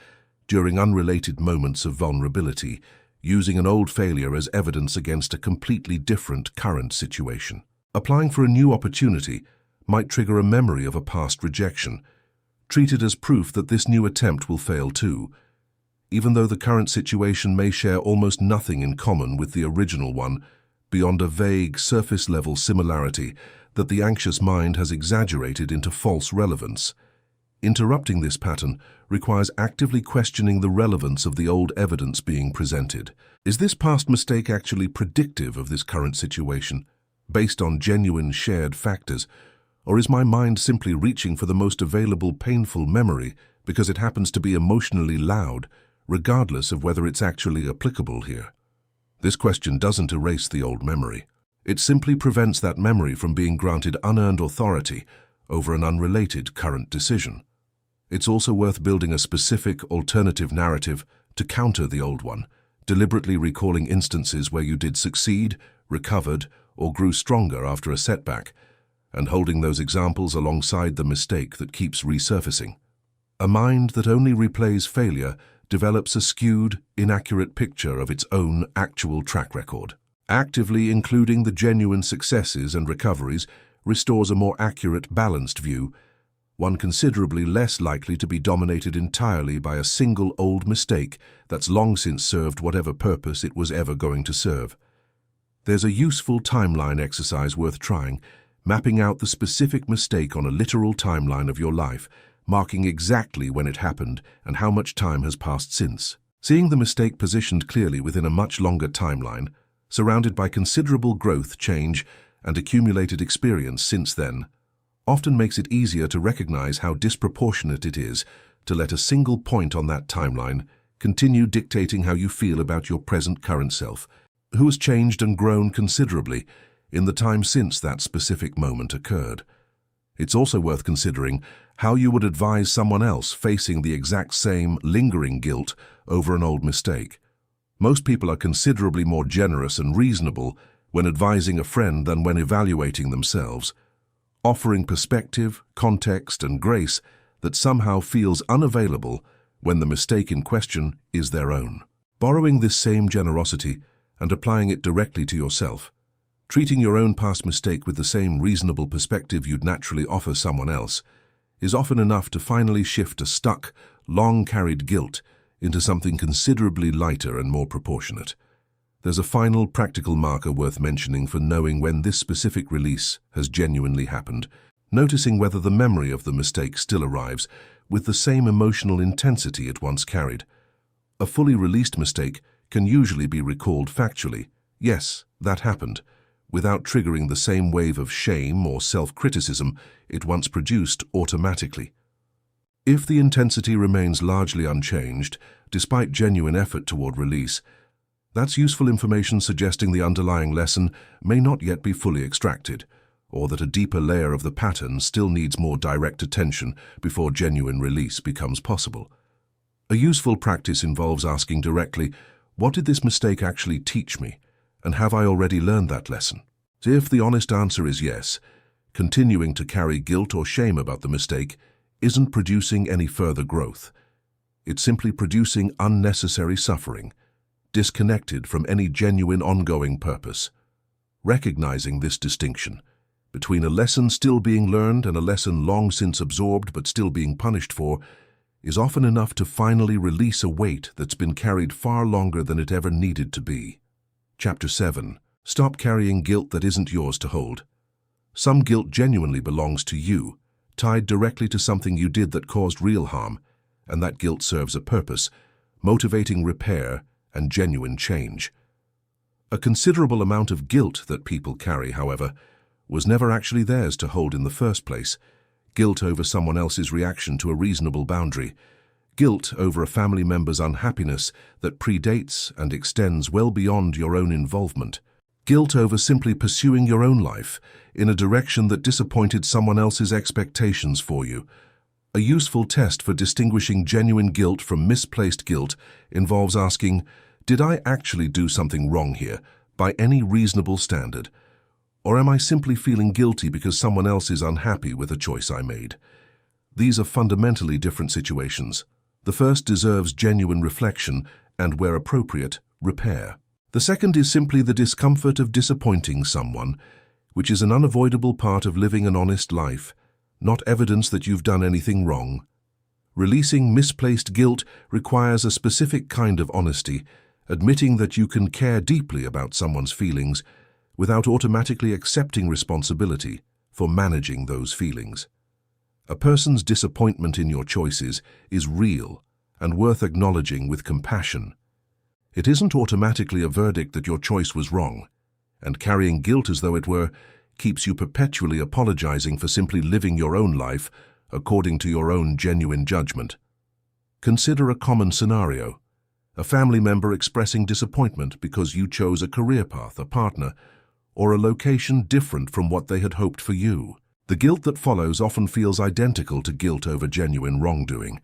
during unrelated moments of vulnerability, using an old failure as evidence against a completely different current situation. Applying for a new opportunity might trigger a memory of a past rejection, treated as proof that this new attempt will fail too, even though the current situation may share almost nothing in common with the original one, beyond a vague, surface-level similarity that the anxious mind has exaggerated into false relevance. Interrupting this pattern requires actively questioning the relevance of the old evidence being presented. Is this past mistake actually predictive of this current situation, based on genuine shared factors, or is my mind simply reaching for the most available painful memory because it happens to be emotionally loud, regardless of whether it's actually applicable here? This question doesn't erase the old memory. It simply prevents that memory from being granted unearned authority over an unrelated current decision. It's also worth building a specific alternative narrative to counter the old one, deliberately recalling instances where you did succeed, recovered, or grew stronger after a setback, and holding those examples alongside the mistake that keeps resurfacing. A mind that only replays failure develops a skewed, inaccurate picture of its own actual track record. Actively including the genuine successes and recoveries restores a more accurate, balanced view, one considerably less likely to be dominated entirely by a single old mistake that's long since served whatever purpose it was ever going to serve. There's a useful timeline exercise worth trying, mapping out the specific mistake on a literal timeline of your life, marking exactly when it happened and how much time has passed since. Seeing the mistake positioned clearly within a much longer timeline, surrounded by considerable growth, change, and accumulated experience since then, often makes it easier to recognize how disproportionate it is to let a single point on that timeline continue dictating how you feel about your present current self, who has changed and grown considerably in the time since that specific moment occurred. It's also worth considering how you would advise someone else facing the exact same lingering guilt over an old mistake. Most people are considerably more generous and reasonable when advising a friend than when evaluating themselves, offering perspective, context, and grace that somehow feels unavailable when the mistake in question is their own. Borrowing this same generosity and applying it directly to yourself, treating your own past mistake with the same reasonable perspective you'd naturally offer someone else, is often enough to finally shift a stuck, long-carried guilt into something considerably lighter and more proportionate. There's a final practical marker worth mentioning for knowing when this specific release has genuinely happened, noticing whether the memory of the mistake still arrives with the same emotional intensity it once carried. A fully released mistake can usually be recalled factually, yes, that happened, without triggering the same wave of shame or self-criticism it once produced automatically. If the intensity remains largely unchanged, despite genuine effort toward release, That's useful information suggesting the underlying lesson may not yet be fully extracted, or that a deeper layer of the pattern still needs more direct attention before genuine release becomes possible. A useful practice involves asking directly, what did this mistake actually teach me, and have I already learned that lesson? If the honest answer is yes, continuing to carry guilt or shame about the mistake isn't producing any further growth. It's simply producing unnecessary suffering, disconnected from any genuine ongoing purpose. Recognizing this distinction between a lesson still being learned and a lesson long since absorbed but still being punished for is often enough to finally release a weight that's been carried far longer than it ever needed to be. Chapter 7. Stop carrying guilt that isn't yours to hold. Some guilt genuinely belongs to you, tied directly to something you did that caused real harm, and that guilt serves a purpose, motivating repair and genuine change. A considerable amount of guilt that people carry, however, was never actually theirs to hold in the first place. Guilt over someone else's reaction to a reasonable boundary. Guilt over a family member's unhappiness that predates and extends well beyond your own involvement. Guilt over simply pursuing your own life in a direction that disappointed someone else's expectations for you. A useful test for distinguishing genuine guilt from misplaced guilt involves asking, did I actually do something wrong here, by any reasonable standard? Or am I simply feeling guilty because someone else is unhappy with a choice I made? These are fundamentally different situations. The first deserves genuine reflection and, where appropriate, repair. The second is simply the discomfort of disappointing someone, which is an unavoidable part of living an honest life, not evidence that you've done anything wrong. Releasing misplaced guilt requires a specific kind of honesty, admitting that you can care deeply about someone's feelings without automatically accepting responsibility for managing those feelings. A person's disappointment in your choices is real and worth acknowledging with compassion. It isn't automatically a verdict that your choice was wrong, and carrying guilt as though it were keeps you perpetually apologizing for simply living your own life according to your own genuine judgment. Consider a common scenario. A family member expressing disappointment because you chose a career path, a partner, or a location different from what they had hoped for you. The guilt that follows often feels identical to guilt over genuine wrongdoing,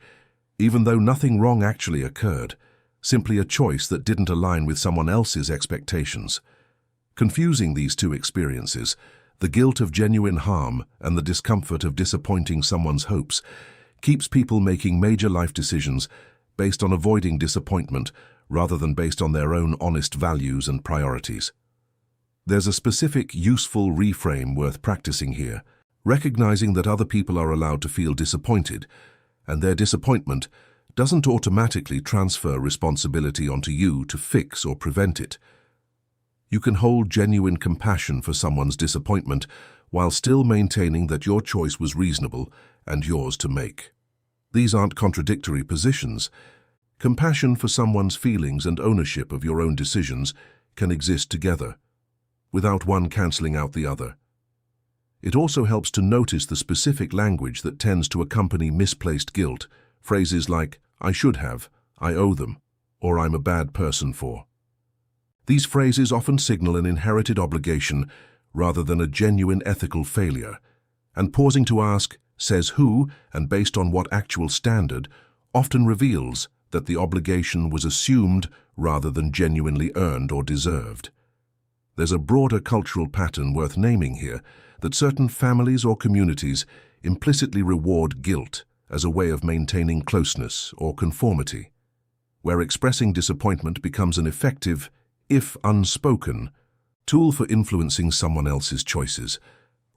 even though nothing wrong actually occurred, simply a choice that didn't align with someone else's expectations. Confusing these two experiences, the guilt of genuine harm and the discomfort of disappointing someone's hopes, keeps people making major life decisions based on avoiding disappointment rather than based on their own honest values and priorities. There's a specific, useful reframe worth practicing here, recognizing that other people are allowed to feel disappointed, and their disappointment doesn't automatically transfer responsibility onto you to fix or prevent it. You can hold genuine compassion for someone's disappointment while still maintaining that your choice was reasonable and yours to make. These aren't contradictory positions. Compassion for someone's feelings and ownership of your own decisions can exist together, without one cancelling out the other. It also helps to notice the specific language that tends to accompany misplaced guilt, phrases like, I should have, I owe them, or I'm a bad person for. These phrases often signal an inherited obligation rather than a genuine ethical failure, and pausing to ask, says who, and based on what actual standard, often reveals that the obligation was assumed rather than genuinely earned or deserved. There's a broader cultural pattern worth naming here, that certain families or communities implicitly reward guilt as a way of maintaining closeness or conformity, where expressing disappointment becomes an effective, if unspoken, tool for influencing someone else's choices.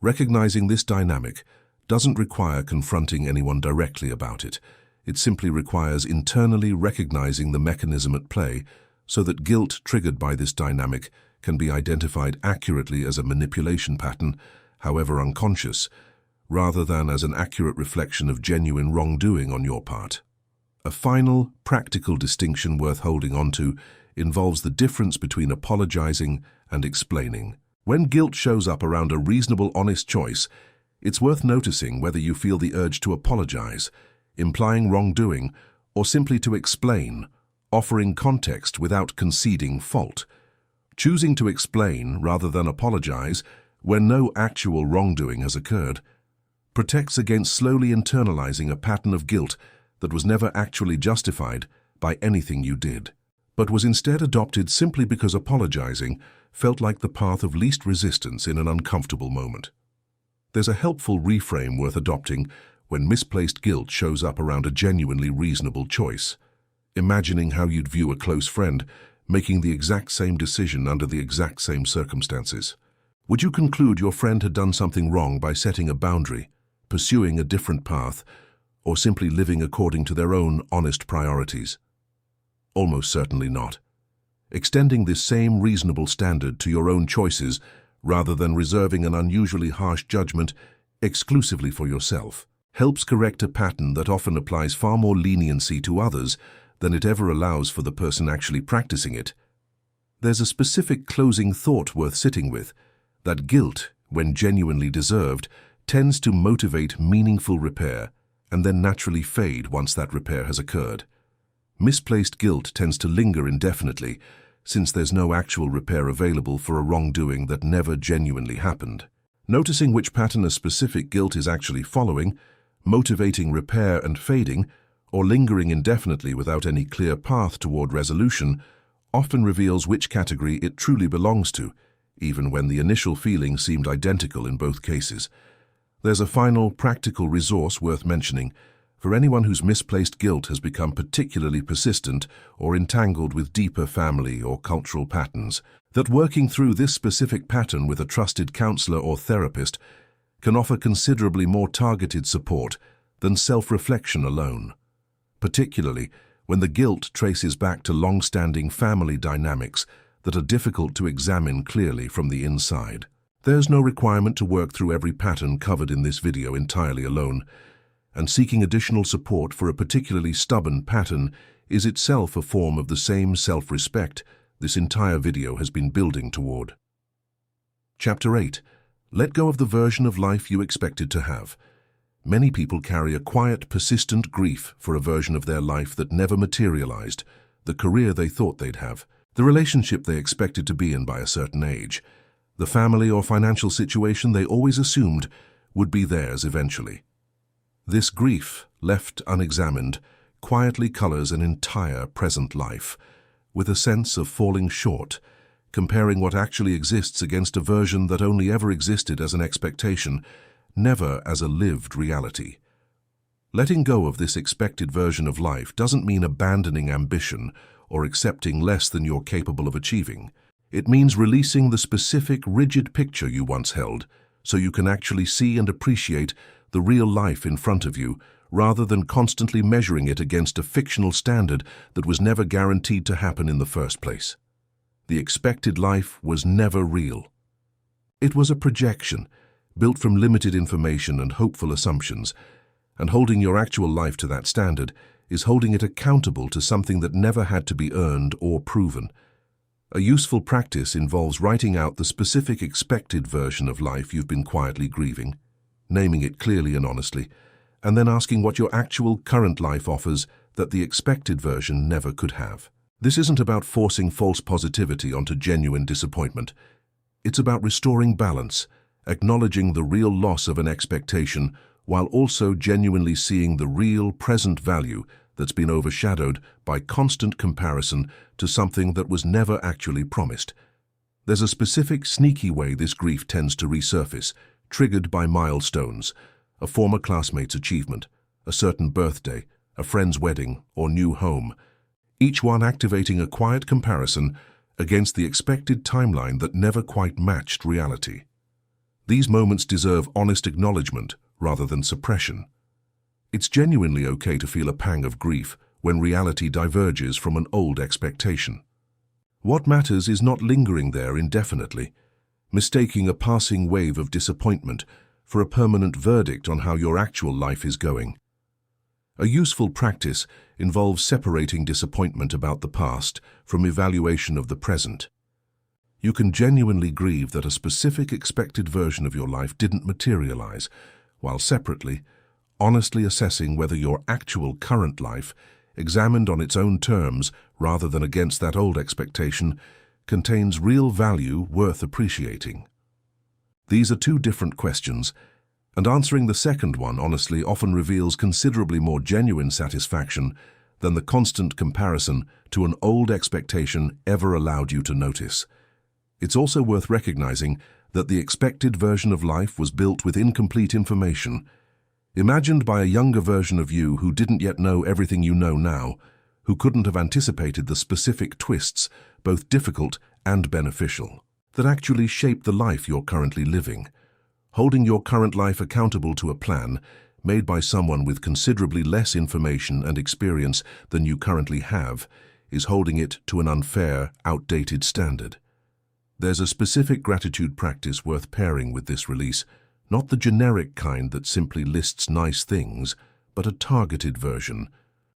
Recognizing this dynamic doesn't require confronting anyone directly about it. It simply requires internally recognizing the mechanism at play so that guilt triggered by this dynamic can be identified accurately as a manipulation pattern, however unconscious, rather than as an accurate reflection of genuine wrongdoing on your part. A final, practical distinction worth holding on to involves the difference between apologizing and explaining. When guilt shows up around a reasonable, honest choice, it's worth noticing whether you feel the urge to apologize, implying wrongdoing, or simply to explain, offering context without conceding fault, choosing to explain rather than apologize when no actual wrongdoing has occurred, protects against slowly internalizing a pattern of guilt that was never actually justified by anything you did, but was instead adopted simply because apologizing felt like the path of least resistance in an uncomfortable moment. There's a helpful reframe worth adopting when misplaced guilt shows up around a genuinely reasonable choice. Imagining how you'd view a close friend making the exact same decision under the exact same circumstances. Would you conclude your friend had done something wrong by setting a boundary, pursuing a different path, or simply living according to their own honest priorities? Almost certainly not. Extending this same reasonable standard to your own choices rather than reserving an unusually harsh judgment exclusively for yourself helps correct a pattern that often applies far more leniency to others than it ever allows for the person actually practicing it. There's a specific closing thought worth sitting with, that guilt, when genuinely deserved, tends to motivate meaningful repair and then naturally fade once that repair has occurred. Misplaced guilt tends to linger indefinitely, since there's no actual repair available for a wrongdoing that never genuinely happened. Noticing which pattern a specific guilt is actually following, motivating repair and fading, or lingering indefinitely without any clear path toward resolution, often reveals which category it truly belongs to, even when the initial feeling seemed identical in both cases. There's a final practical resource worth mentioning for anyone whose misplaced guilt has become particularly persistent or entangled with deeper family or cultural patterns, that working through this specific pattern with a trusted counselor or therapist can offer considerably more targeted support than self-reflection alone, particularly when the guilt traces back to long-standing family dynamics that are difficult to examine clearly from the inside. There's no requirement to work through every pattern covered in this video entirely alone, and seeking additional support for a particularly stubborn pattern is itself a form of the same self-respect this entire video has been building toward. Chapter 8. Let go of the version of life you expected to have. Many people carry a quiet, persistent grief for a version of their life that never materialized, the career they thought they'd have, the relationship they expected to be in by a certain age, the family or financial situation they always assumed would be theirs eventually. This grief, left unexamined, quietly colors an entire present life, with a sense of falling short, comparing what actually exists against a version that only ever existed as an expectation, never as a lived reality. Letting go of this expected version of life doesn't mean abandoning ambition or accepting less than you're capable of achieving. It means releasing the specific, rigid picture you once held, so you can actually see and appreciate the real life in front of you, rather than constantly measuring it against a fictional standard that was never guaranteed to happen in the first place. The expected life was never real. It was a projection, built from limited information and hopeful assumptions, and holding your actual life to that standard is holding it accountable to something that never had to be earned or proven. A useful practice involves writing out the specific expected version of life you've been quietly grieving, naming it clearly and honestly, and then asking what your actual current life offers that the expected version never could have. This isn't about forcing false positivity onto genuine disappointment. It's about restoring balance, acknowledging the real loss of an expectation while also genuinely seeing the real present value that's been overshadowed by constant comparison to something that was never actually promised. There's a specific, sneaky way this grief tends to resurface, triggered by milestones, a former classmate's achievement, a certain birthday, a friend's wedding, or new home, each one activating a quiet comparison against the expected timeline that never quite matched reality. These moments deserve honest acknowledgement rather than suppression. It's genuinely okay to feel a pang of grief when reality diverges from an old expectation. What matters is not lingering there indefinitely, mistaking a passing wave of disappointment for a permanent verdict on how your actual life is going. A useful practice involves separating disappointment about the past from evaluation of the present. You can genuinely grieve that a specific expected version of your life didn't materialize, while separately, honestly assessing whether your actual current life examined on its own terms rather than against that old expectation, contains real value worth appreciating? These are two different questions, and answering the second one honestly often reveals considerably more genuine satisfaction than the constant comparison to an old expectation ever allowed you to notice. It's also worth recognizing that the expected version of life was built with incomplete information, imagined by a younger version of you who didn't yet know everything you know now, who couldn't have anticipated the specific twists, both difficult and beneficial, that actually shape the life you're currently living. Holding your current life accountable to a plan made by someone with considerably less information and experience than you currently have is holding it to an unfair, outdated standard. There's a specific gratitude practice worth pairing with this release, not the generic kind that simply lists nice things, but a targeted version,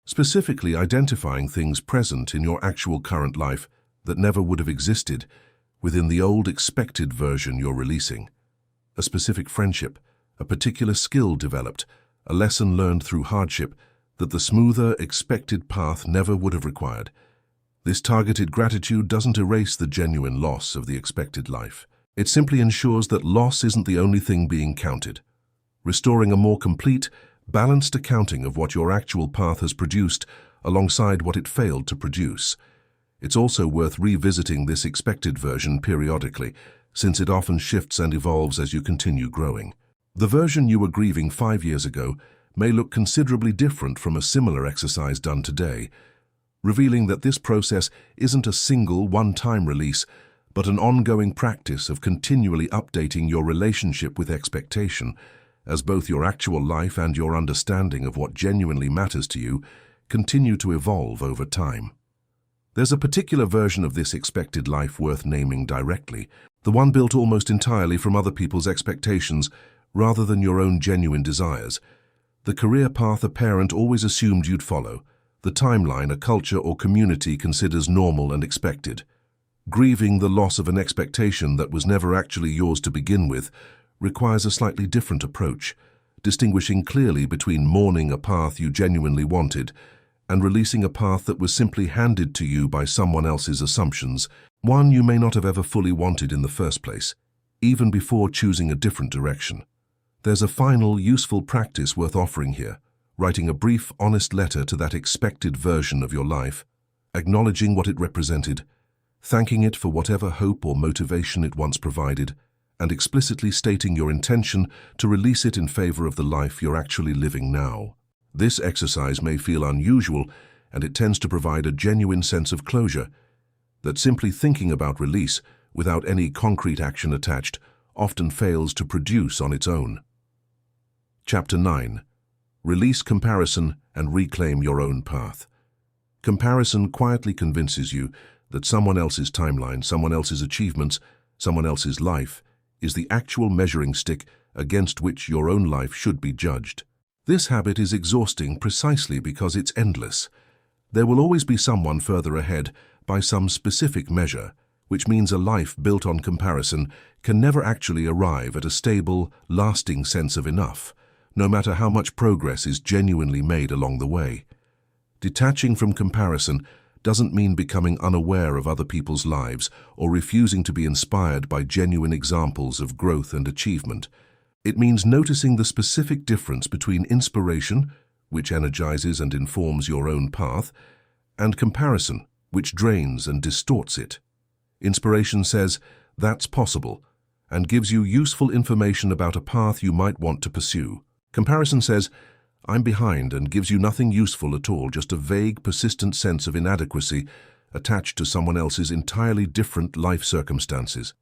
specifically identifying things present in your actual current life that never would have existed within the old expected version you're releasing. A specific friendship, a particular skill developed, a lesson learned through hardship that the smoother, expected path never would have required. This targeted gratitude doesn't erase the genuine loss of the expected life. It simply ensures that loss isn't the only thing being counted, restoring a more complete, balanced accounting of what your actual path has produced alongside what it failed to produce. It's also worth revisiting this expected version periodically, since it often shifts and evolves as you continue growing. The version you were grieving 5 years ago may look considerably different from a similar exercise done today, revealing that this process isn't a single, one-time release, but an ongoing practice of continually updating your relationship with expectation, as both your actual life and your understanding of what genuinely matters to you continue to evolve over time. There's a particular version of this expected life worth naming directly, the one built almost entirely from other people's expectations rather than your own genuine desires, the career path a parent always assumed you'd follow, the timeline a culture or community considers normal and expected. Grieving the loss of an expectation that was never actually yours to begin with requires a slightly different approach, distinguishing clearly between mourning a path you genuinely wanted and releasing a path that was simply handed to you by someone else's assumptions, one you may not have ever fully wanted in the first place, even before choosing a different direction. There's a final, useful practice worth offering here, writing a brief, honest letter to that expected version of your life, acknowledging what it represented, thanking it for whatever hope or motivation it once provided, and explicitly stating your intention to release it in favor of the life you're actually living now. This exercise may feel unusual, and it tends to provide a genuine sense of closure that simply thinking about release without any concrete action attached often fails to produce on its own. Chapter 9. Release comparison and reclaim your own path. Comparison quietly convinces you that someone else's timeline, someone else's achievements, someone else's life is the actual measuring stick against which your own life should be judged. This habit is exhausting precisely because it's endless. There will always be someone further ahead by some specific measure, which means a life built on comparison can never actually arrive at a stable, lasting sense of enough, no matter how much progress is genuinely made along the way. Detaching from comparison doesn't mean becoming unaware of other people's lives or refusing to be inspired by genuine examples of growth and achievement. It means noticing the specific difference between inspiration, which energizes and informs your own path, and comparison, which drains and distorts it. Inspiration says, "That's possible," and gives you useful information about a path you might want to pursue. Comparison says, "I'm behind," and gives you nothing useful at all, just a vague, persistent sense of inadequacy attached to someone else's entirely different life circumstances.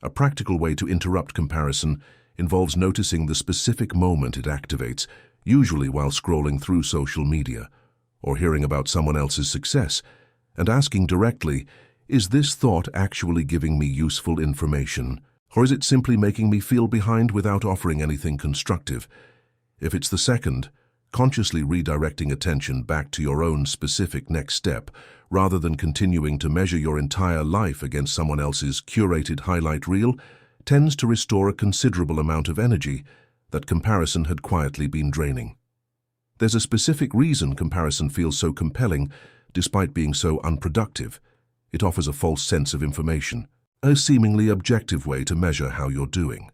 A practical way to interrupt comparison involves noticing the specific moment it activates, usually while scrolling through social media or hearing about someone else's success, and asking directly, is this thought actually giving me useful information, or is it simply making me feel behind without offering anything constructive? If it's the second, consciously redirecting attention back to your own specific next step, rather than continuing to measure your entire life against someone else's curated highlight reel, tends to restore a considerable amount of energy that comparison had quietly been draining. There's a specific reason comparison feels so compelling, despite being so unproductive. It offers a false sense of information, a seemingly objective way to measure how you're doing.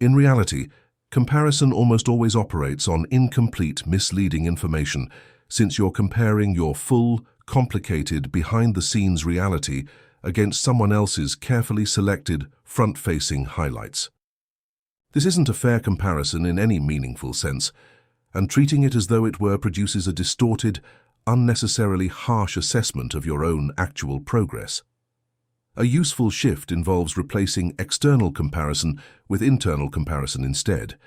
In reality, comparison almost always operates on incomplete, misleading information, since you're comparing your full, complicated, behind-the-scenes reality against someone else's carefully selected, front-facing highlights. This isn't a fair comparison in any meaningful sense, and treating it as though it were produces a distorted, unnecessarily harsh assessment of your own actual progress. A useful shift involves replacing external comparison with internal comparison instead,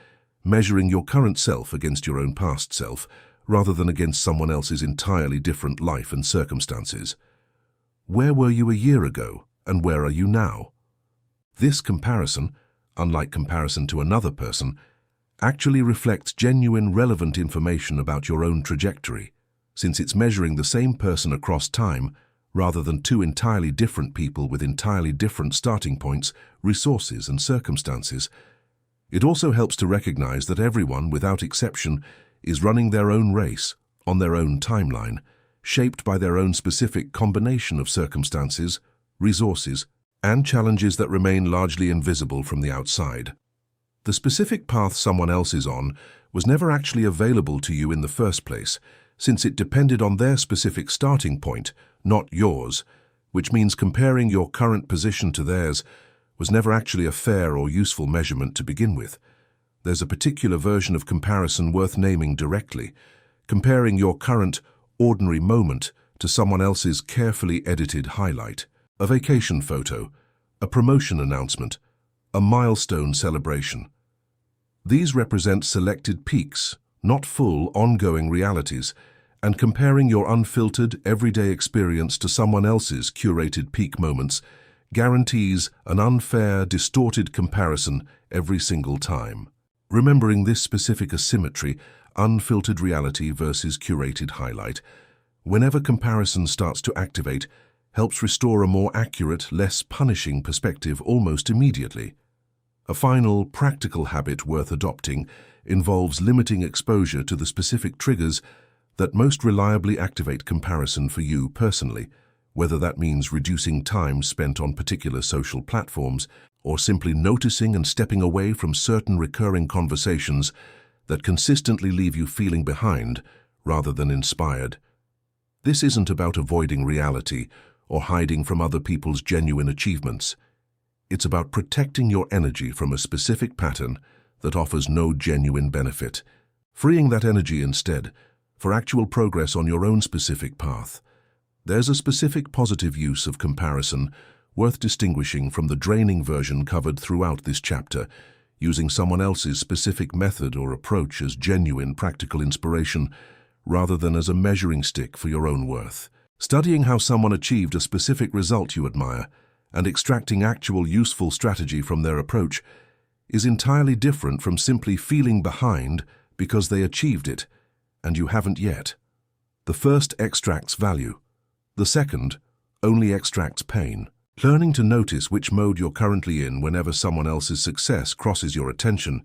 measuring your current self against your own past self, rather than against someone else's entirely different life and circumstances. Where were you a year ago, and where are you now? This comparison, unlike comparison to another person, actually reflects genuine, relevant information about your own trajectory, since it's measuring the same person across time, rather than two entirely different people with entirely different starting points, resources, and circumstances. It also helps to recognize that everyone, without exception, is running their own race, on their own timeline, shaped by their own specific combination of circumstances, resources, and challenges that remain largely invisible from the outside. The specific path someone else is on was never actually available to you in the first place, since it depended on their specific starting point, not yours, which means comparing your current position to theirs was never actually a fair or useful measurement to begin with. There's a particular version of comparison worth naming directly, comparing your current, ordinary moment to someone else's carefully edited highlight, a vacation photo, a promotion announcement, a milestone celebration. These represent selected peaks, not full, ongoing realities, and comparing your unfiltered, everyday experience to someone else's curated peak moments guarantees an unfair, distorted comparison every single time. Remembering this specific asymmetry, unfiltered reality versus curated highlight, whenever comparison starts to activate, helps restore a more accurate, less punishing perspective almost immediately. A final, practical habit worth adopting involves limiting exposure to the specific triggers that most reliably activate comparison for you personally, whether that means reducing time spent on particular social platforms or simply noticing and stepping away from certain recurring conversations that consistently leave you feeling behind rather than inspired. This isn't about avoiding reality or hiding from other people's genuine achievements. It's about protecting your energy from a specific pattern that offers no genuine benefit, freeing that energy instead for actual progress on your own specific path. There's a specific positive use of comparison worth distinguishing from the draining version covered throughout this chapter, using someone else's specific method or approach as genuine practical inspiration rather than as a measuring stick for your own worth. Studying how someone achieved a specific result you admire and extracting actual useful strategy from their approach is entirely different from simply feeling behind because they achieved it and you haven't yet. The first extracts value. The second only extracts pain. Learning to notice which mode you're currently in whenever someone else's success crosses your attention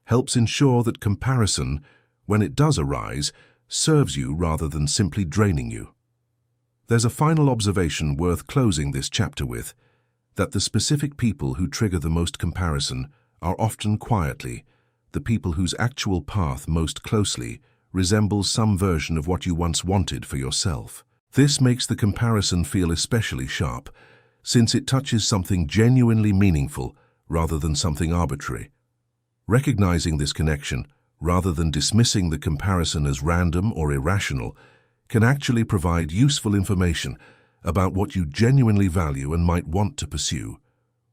helps ensure that comparison, when it does arise, serves you rather than simply draining you. There's a final observation worth closing this chapter with, that the specific people who trigger the most comparison are often quietly the people whose actual path most closely resembles some version of what you once wanted for yourself. This makes the comparison feel especially sharp, since it touches something genuinely meaningful rather than something arbitrary. Recognizing this connection, rather than dismissing the comparison as random or irrational, can actually provide useful information about what you genuinely value and might want to pursue,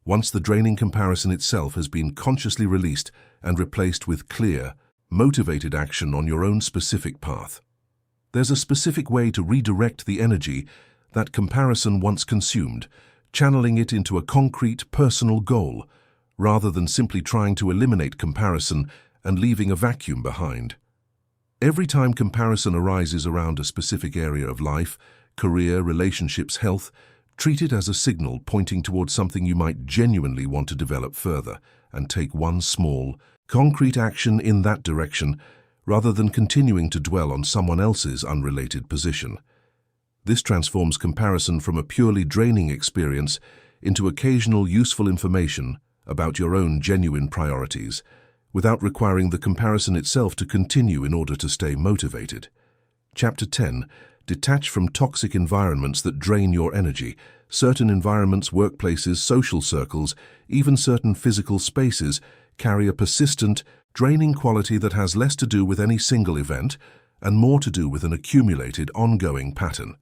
once the draining comparison itself has been consciously released and replaced with clear, motivated action on your own specific path. There's a specific way to redirect the energy that comparison once consumed, channeling it into a concrete, personal goal, rather than simply trying to eliminate comparison and leaving a vacuum behind. Every time comparison arises around a specific area of life, career, relationships, health, treat it as a signal pointing towards something you might genuinely want to develop further, and take one small, concrete action in that direction rather than continuing to dwell on someone else's unrelated position. This transforms comparison from a purely draining experience into occasional useful information about your own genuine priorities, without requiring the comparison itself to continue in order to stay motivated. Chapter 10. Detach from toxic environments that drain your energy. Certain environments, workplaces, social circles, even certain physical spaces carry a persistent, draining quality that has less to do with any single event and more to do with an accumulated, ongoing pattern.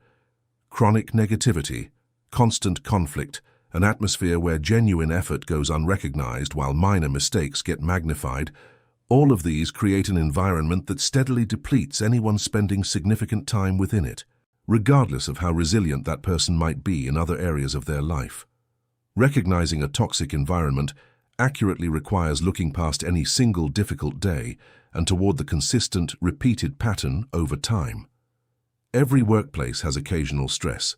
Chronic negativity, constant conflict, an atmosphere where genuine effort goes unrecognized while minor mistakes get magnified, all of these create an environment that steadily depletes anyone spending significant time within it, regardless of how resilient that person might be in other areas of their life. Recognizing a toxic environment accurately requires looking past any single difficult day and toward the consistent, repeated pattern over time. Every workplace has occasional stress.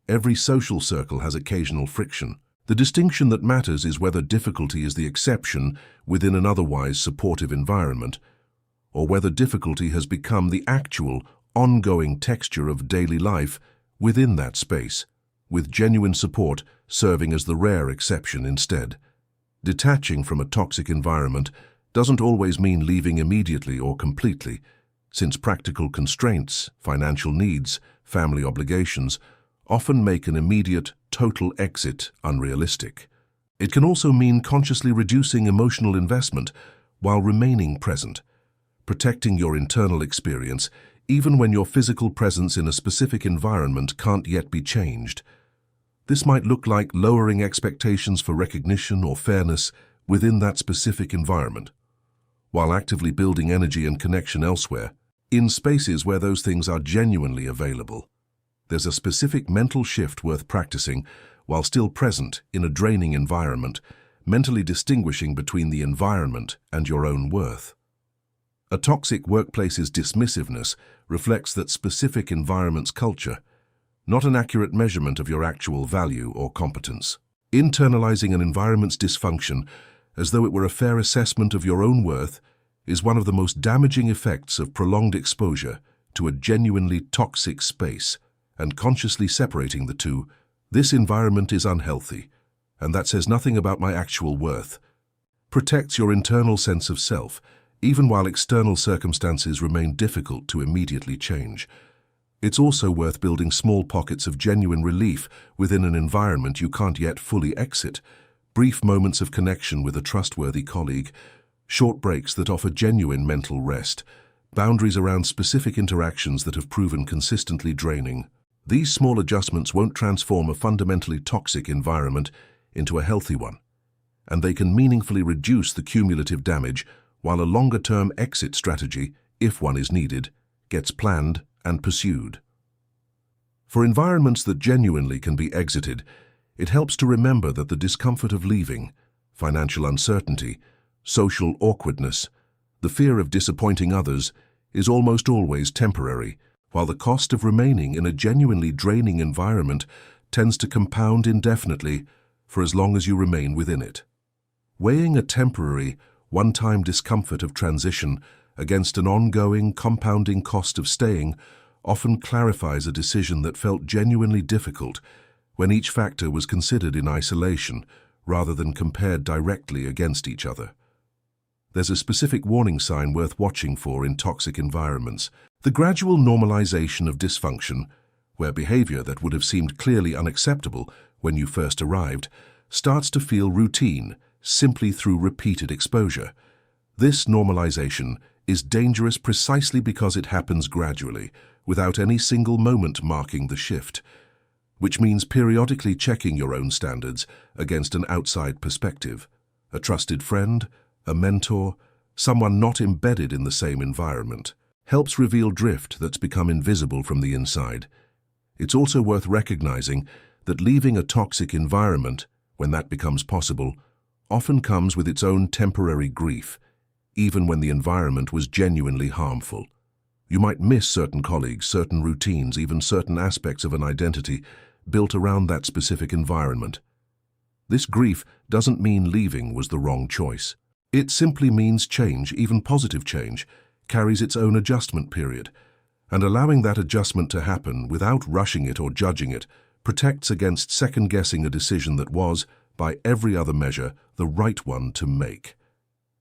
Every social circle has occasional friction. The distinction that matters is whether difficulty is the exception within an otherwise supportive environment, or whether difficulty has become the actual, ongoing texture of daily life within that space, with genuine support serving as the rare exception instead. Detaching from a toxic environment doesn't always mean leaving immediately or completely, since practical constraints, financial needs, family obligations often make an immediate, total exit unrealistic. It can also mean consciously reducing emotional investment while remaining present, protecting your internal experience even when your physical presence in a specific environment can't yet be changed. This might look like lowering expectations for recognition or fairness within that specific environment, while actively building energy and connection elsewhere, in spaces where those things are genuinely available. There's a specific mental shift worth practicing while still present in a draining environment, mentally distinguishing between the environment and your own worth. A toxic workplace's dismissiveness reflects that specific environment's culture, not an accurate measurement of your actual value or competence. Internalizing an environment's dysfunction as though it were a fair assessment of your own worth is one of the most damaging effects of prolonged exposure to a genuinely toxic space, and consciously separating the two. This environment is unhealthy, and that says nothing about my actual worth. Protects your internal sense of self, even while external circumstances remain difficult to immediately change. It's also worth building small pockets of genuine relief within an environment you can't yet fully exit, brief moments of connection with a trustworthy colleague, short breaks that offer genuine mental rest, boundaries around specific interactions that have proven consistently draining. These small adjustments won't transform a fundamentally toxic environment into a healthy one, and they can meaningfully reduce the cumulative damage while a longer-term exit strategy, if one is needed, gets planned and pursued. For environments that genuinely can be exited, it helps to remember that the discomfort of leaving, financial uncertainty, social awkwardness, the fear of disappointing others is almost always temporary, while the cost of remaining in a genuinely draining environment tends to compound indefinitely for as long as you remain within it. Weighing a temporary, one-time discomfort of transition against an ongoing, compounding cost of staying often clarifies a decision that felt genuinely difficult when each factor was considered in isolation rather than compared directly against each other. There's a specific warning sign worth watching for in toxic environments: the gradual normalization of dysfunction, where behavior that would have seemed clearly unacceptable when you first arrived starts to feel routine simply through repeated exposure. This normalization is dangerous precisely because it happens gradually, without any single moment marking the shift, which means periodically checking your own standards against an outside perspective, a trusted friend, a mentor, someone not embedded in the same environment, helps reveal drift that's become invisible from the inside. It's also worth recognizing that leaving a toxic environment, when that becomes possible, often comes with its own temporary grief, even when the environment was genuinely harmful. You might miss certain colleagues, certain routines, even certain aspects of an identity built around that specific environment. This grief doesn't mean leaving was the wrong choice. It simply means change, even positive change, carries its own adjustment period, and allowing that adjustment to happen without rushing it or judging it protects against second-guessing a decision that was, by every other measure, the right one to make.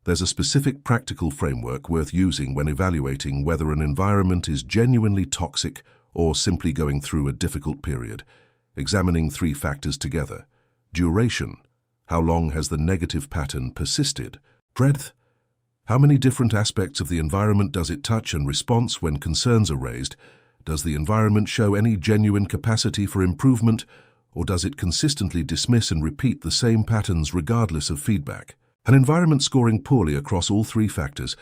There's a specific practical framework worth using when evaluating whether an environment is genuinely toxic or simply going through a difficult period, examining three factors together: duration, how long has the negative pattern persisted; breadth, how many different aspects of the environment does it touch; and response, when concerns are raised, does the environment show any genuine capacity for improvement, or does it consistently dismiss and repeat the same patterns regardless of feedback? An environment scoring poorly across all three factors,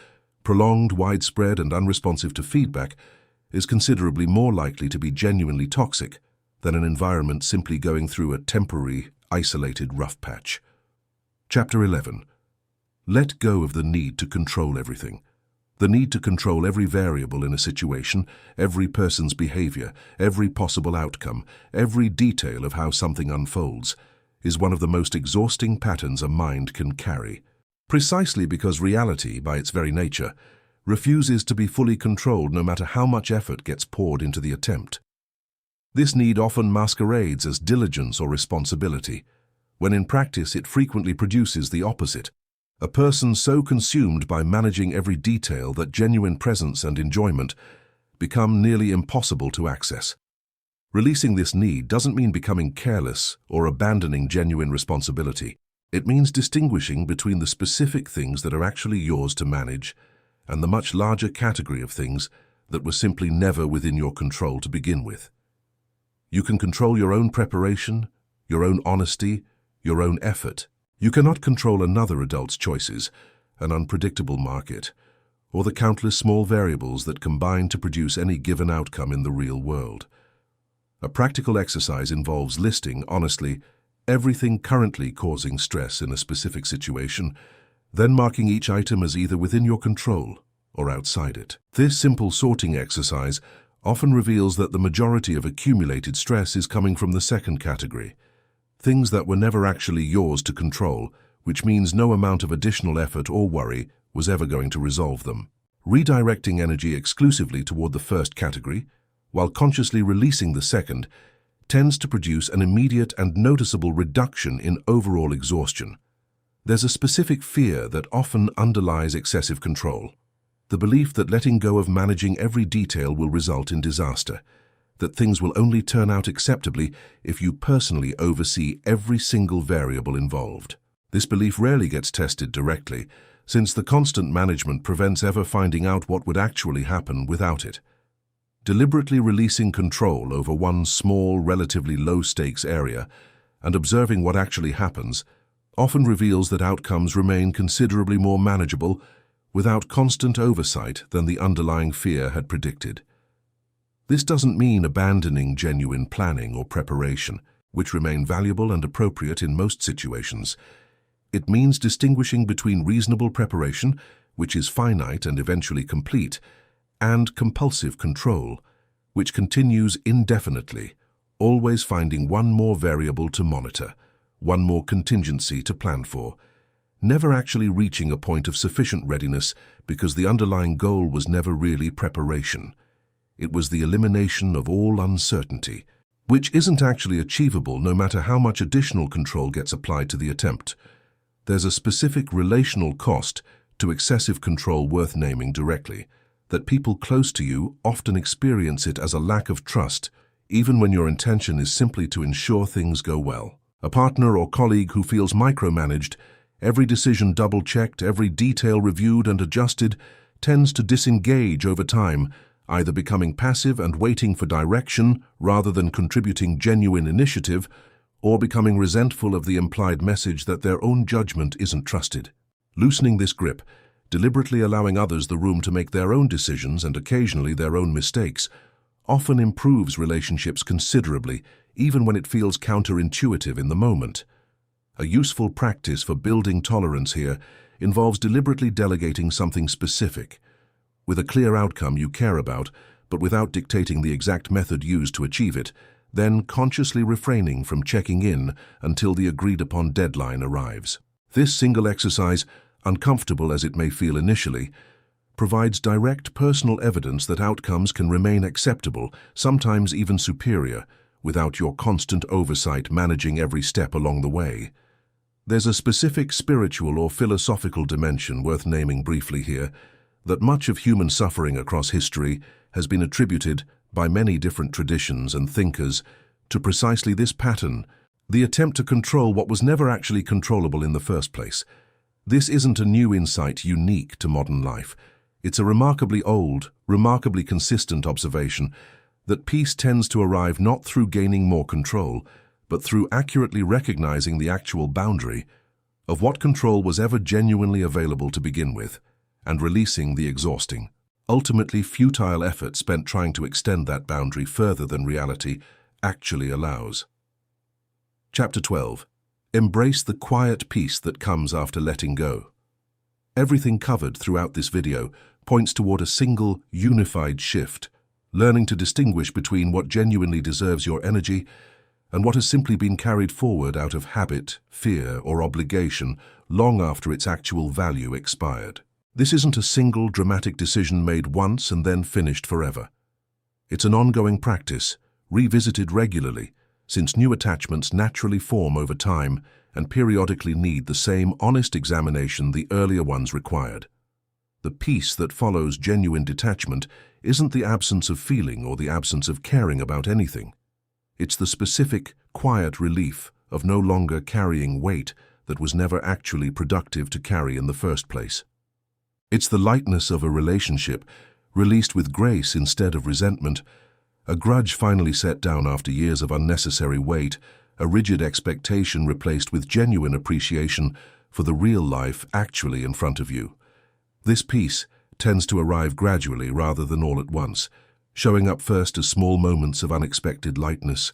prolonged, widespread, and unresponsive to feedback, is considerably more likely to be genuinely toxic than an environment simply going through a temporary, isolated rough patch. Chapter 11. Let go of the need to control everything. The need to control every variable in a situation, every person's behavior, every possible outcome, every detail of how something unfolds, is one of the most exhausting patterns a mind can carry. Precisely because reality, by its very nature, refuses to be fully controlled no matter how much effort gets poured into the attempt. This need often masquerades as diligence or responsibility, when in practice it frequently produces the opposite: a person so consumed by managing every detail that genuine presence and enjoyment become nearly impossible to access. Releasing this need doesn't mean becoming careless or abandoning genuine responsibility. It means distinguishing between the specific things that are actually yours to manage and the much larger category of things that were simply never within your control to begin with. You can control your own preparation, your own honesty, your own effort. You cannot control another adult's choices, an unpredictable market, or the countless small variables that combine to produce any given outcome in the real world. A practical exercise involves listing, honestly, everything currently causing stress in a specific situation, then marking each item as either within your control or outside it. This simple sorting exercise often reveals that the majority of accumulated stress is coming from the second category, things that were never actually yours to control, which means no amount of additional effort or worry was ever going to resolve them. Redirecting energy exclusively toward the first category, while consciously releasing the second, tends to produce an immediate and noticeable reduction in overall exhaustion. There's a specific fear that often underlies excessive control: the belief that letting go of managing every detail will result in disaster, that things will only turn out acceptably if you personally oversee every single variable involved. This belief rarely gets tested directly, since the constant management prevents ever finding out what would actually happen without it. Deliberately releasing control over one small, relatively low-stakes area and observing what actually happens often reveals that outcomes remain considerably more manageable without constant oversight than the underlying fear had predicted. This doesn't mean abandoning genuine planning or preparation, which remain valuable and appropriate in most situations. It means distinguishing between reasonable preparation, which is finite and eventually complete, and compulsive control, which continues indefinitely, always finding one more variable to monitor, one more contingency to plan for, never actually reaching a point of sufficient readiness because the underlying goal was never really preparation. It was the elimination of all uncertainty, which isn't actually achievable no matter how much additional control gets applied to the attempt. There's a specific relational cost to excessive control worth naming directly, that people close to you often experience it as a lack of trust, even when your intention is simply to ensure things go well. A partner or colleague who feels micromanaged, every decision double-checked, every detail reviewed and adjusted, tends to disengage over time, either becoming passive and waiting for direction rather than contributing genuine initiative, or becoming resentful of the implied message that their own judgment isn't trusted. Loosening this grip, deliberately allowing others the room to make their own decisions and occasionally their own mistakes, often improves relationships considerably, even when it feels counterintuitive in the moment. A useful practice for building tolerance here involves deliberately delegating something specific, with a clear outcome you care about, but without dictating the exact method used to achieve it, then consciously refraining from checking in until the agreed-upon deadline arrives. This single exercise, uncomfortable as it may feel initially, provides direct personal evidence that outcomes can remain acceptable, sometimes even superior, without your constant oversight managing every step along the way. There's a specific spiritual or philosophical dimension worth naming briefly here, that much of human suffering across history has been attributed by many different traditions and thinkers to precisely this pattern, the attempt to control what was never actually controllable in the first place. This isn't a new insight unique to modern life. It's a remarkably old, remarkably consistent observation that peace tends to arrive not through gaining more control, but through accurately recognizing the actual boundary of what control was ever genuinely available to begin with, and releasing the exhausting, ultimately futile effort spent trying to extend that boundary further than reality actually allows. Chapter 12. Embrace the quiet peace that comes after letting go. Everything covered throughout this video points toward a single, unified shift, learning to distinguish between what genuinely deserves your energy and what has simply been carried forward out of habit, fear, or obligation long after its actual value expired. This isn't a single dramatic decision made once and then finished forever. It's an ongoing practice, revisited regularly, since new attachments naturally form over time and periodically need the same honest examination the earlier ones required. The peace that follows genuine detachment isn't the absence of feeling or the absence of caring about anything. It's the specific, quiet relief of no longer carrying weight that was never actually productive to carry in the first place. It's the lightness of a relationship, released with grace instead of resentment, a grudge finally set down after years of unnecessary weight, a rigid expectation replaced with genuine appreciation for the real life actually in front of you. This peace tends to arrive gradually rather than all at once, showing up first as small moments of unexpected lightness,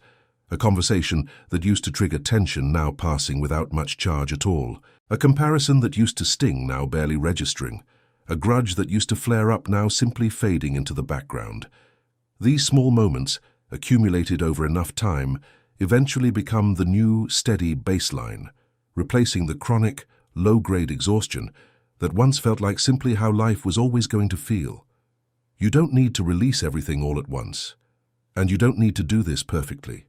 a conversation that used to trigger tension now passing without much charge at all, a comparison that used to sting now barely registering, a grudge that used to flare up now simply fading into the background. These small moments, accumulated over enough time, eventually become the new, steady baseline, replacing the chronic, low-grade exhaustion that once felt like simply how life was always going to feel. You don't need to release everything all at once, and you don't need to do this perfectly.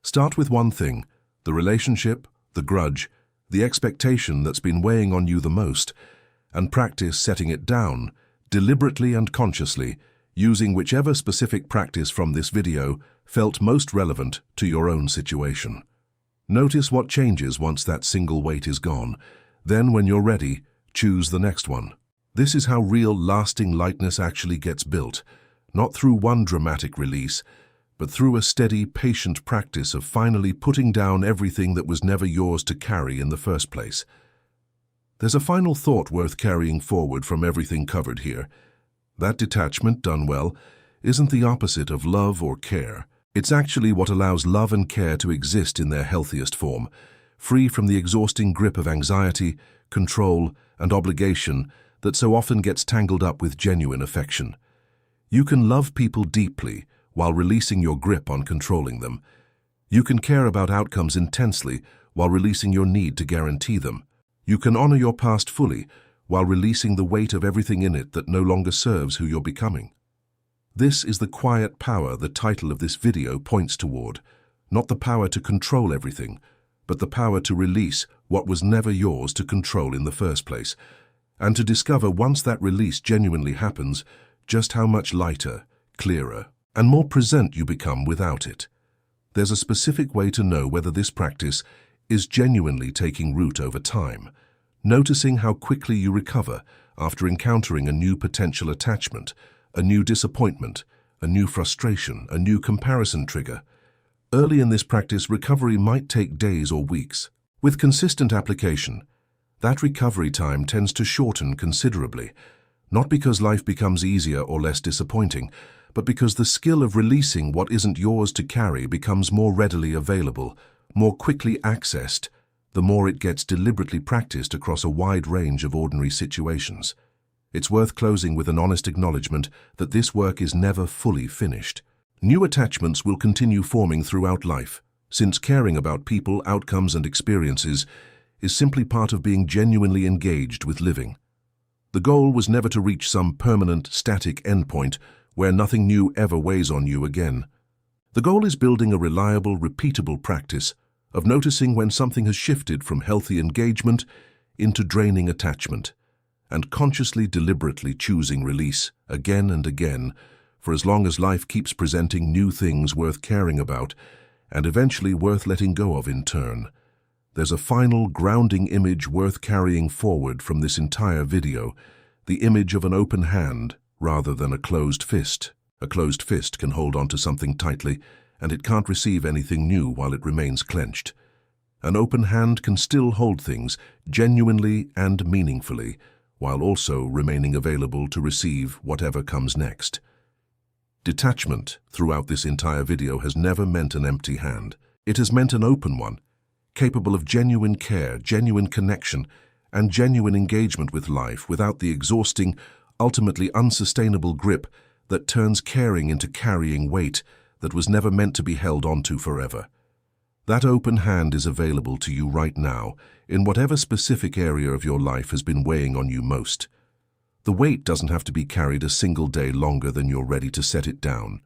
Start with one thing, the relationship, the grudge, the expectation that's been weighing on you the most, and practice setting it down, deliberately and consciously, using whichever specific practice from this video felt most relevant to your own situation. Notice what changes once that single weight is gone. Then, when you're ready, choose the next one. This is how real, lasting lightness actually gets built, not through one dramatic release, but through a steady, patient practice of finally putting down everything that was never yours to carry in the first place. There's a final thought worth carrying forward from everything covered here. That detachment, done well, isn't the opposite of love or care. It's actually what allows love and care to exist in their healthiest form, free from the exhausting grip of anxiety, control, and obligation that so often gets tangled up with genuine affection. You can love people deeply while releasing your grip on controlling them. You can care about outcomes intensely while releasing your need to guarantee them. You can honor your past fully while releasing the weight of everything in it that no longer serves who you're becoming. This is the quiet power the title of this video points toward, not the power to control everything, but the power to release what was never yours to control in the first place, and to discover once that release genuinely happens, just how much lighter, clearer, and more present you become without it. There's a specific way to know whether this practice is genuinely taking root over time, noticing how quickly you recover after encountering a new potential attachment, a new disappointment, a new frustration, a new comparison trigger. Early in this practice, recovery might take days or weeks. With consistent application, that recovery time tends to shorten considerably, not because life becomes easier or less disappointing, but because the skill of releasing what isn't yours to carry becomes more readily available, more quickly accessed, the more it gets deliberately practiced across a wide range of ordinary situations. It's worth closing with an honest acknowledgement that this work is never fully finished. New attachments will continue forming throughout life, since caring about people, outcomes, and experiences is simply part of being genuinely engaged with living. The goal was never to reach some permanent, static endpoint where nothing new ever weighs on you again. The goal is building a reliable, repeatable practice of noticing when something has shifted from healthy engagement into draining attachment, and consciously, deliberately choosing release again and again for as long as life keeps presenting new things worth caring about and eventually worth letting go of in turn. There's a final, grounding image worth carrying forward from this entire video, the image of an open hand rather than a closed fist. A closed fist can hold onto something tightly, and it can't receive anything new while it remains clenched. An open hand can still hold things genuinely and meaningfully, while also remaining available to receive whatever comes next. Detachment throughout this entire video has never meant an empty hand. It has meant an open one, capable of genuine care, genuine connection, and genuine engagement with life without the exhausting, ultimately unsustainable grip that turns caring into carrying weight that was never meant to be held onto forever. That open hand is available to you right now in whatever specific area of your life has been weighing on you most. The weight doesn't have to be carried a single day longer than you're ready to set it down.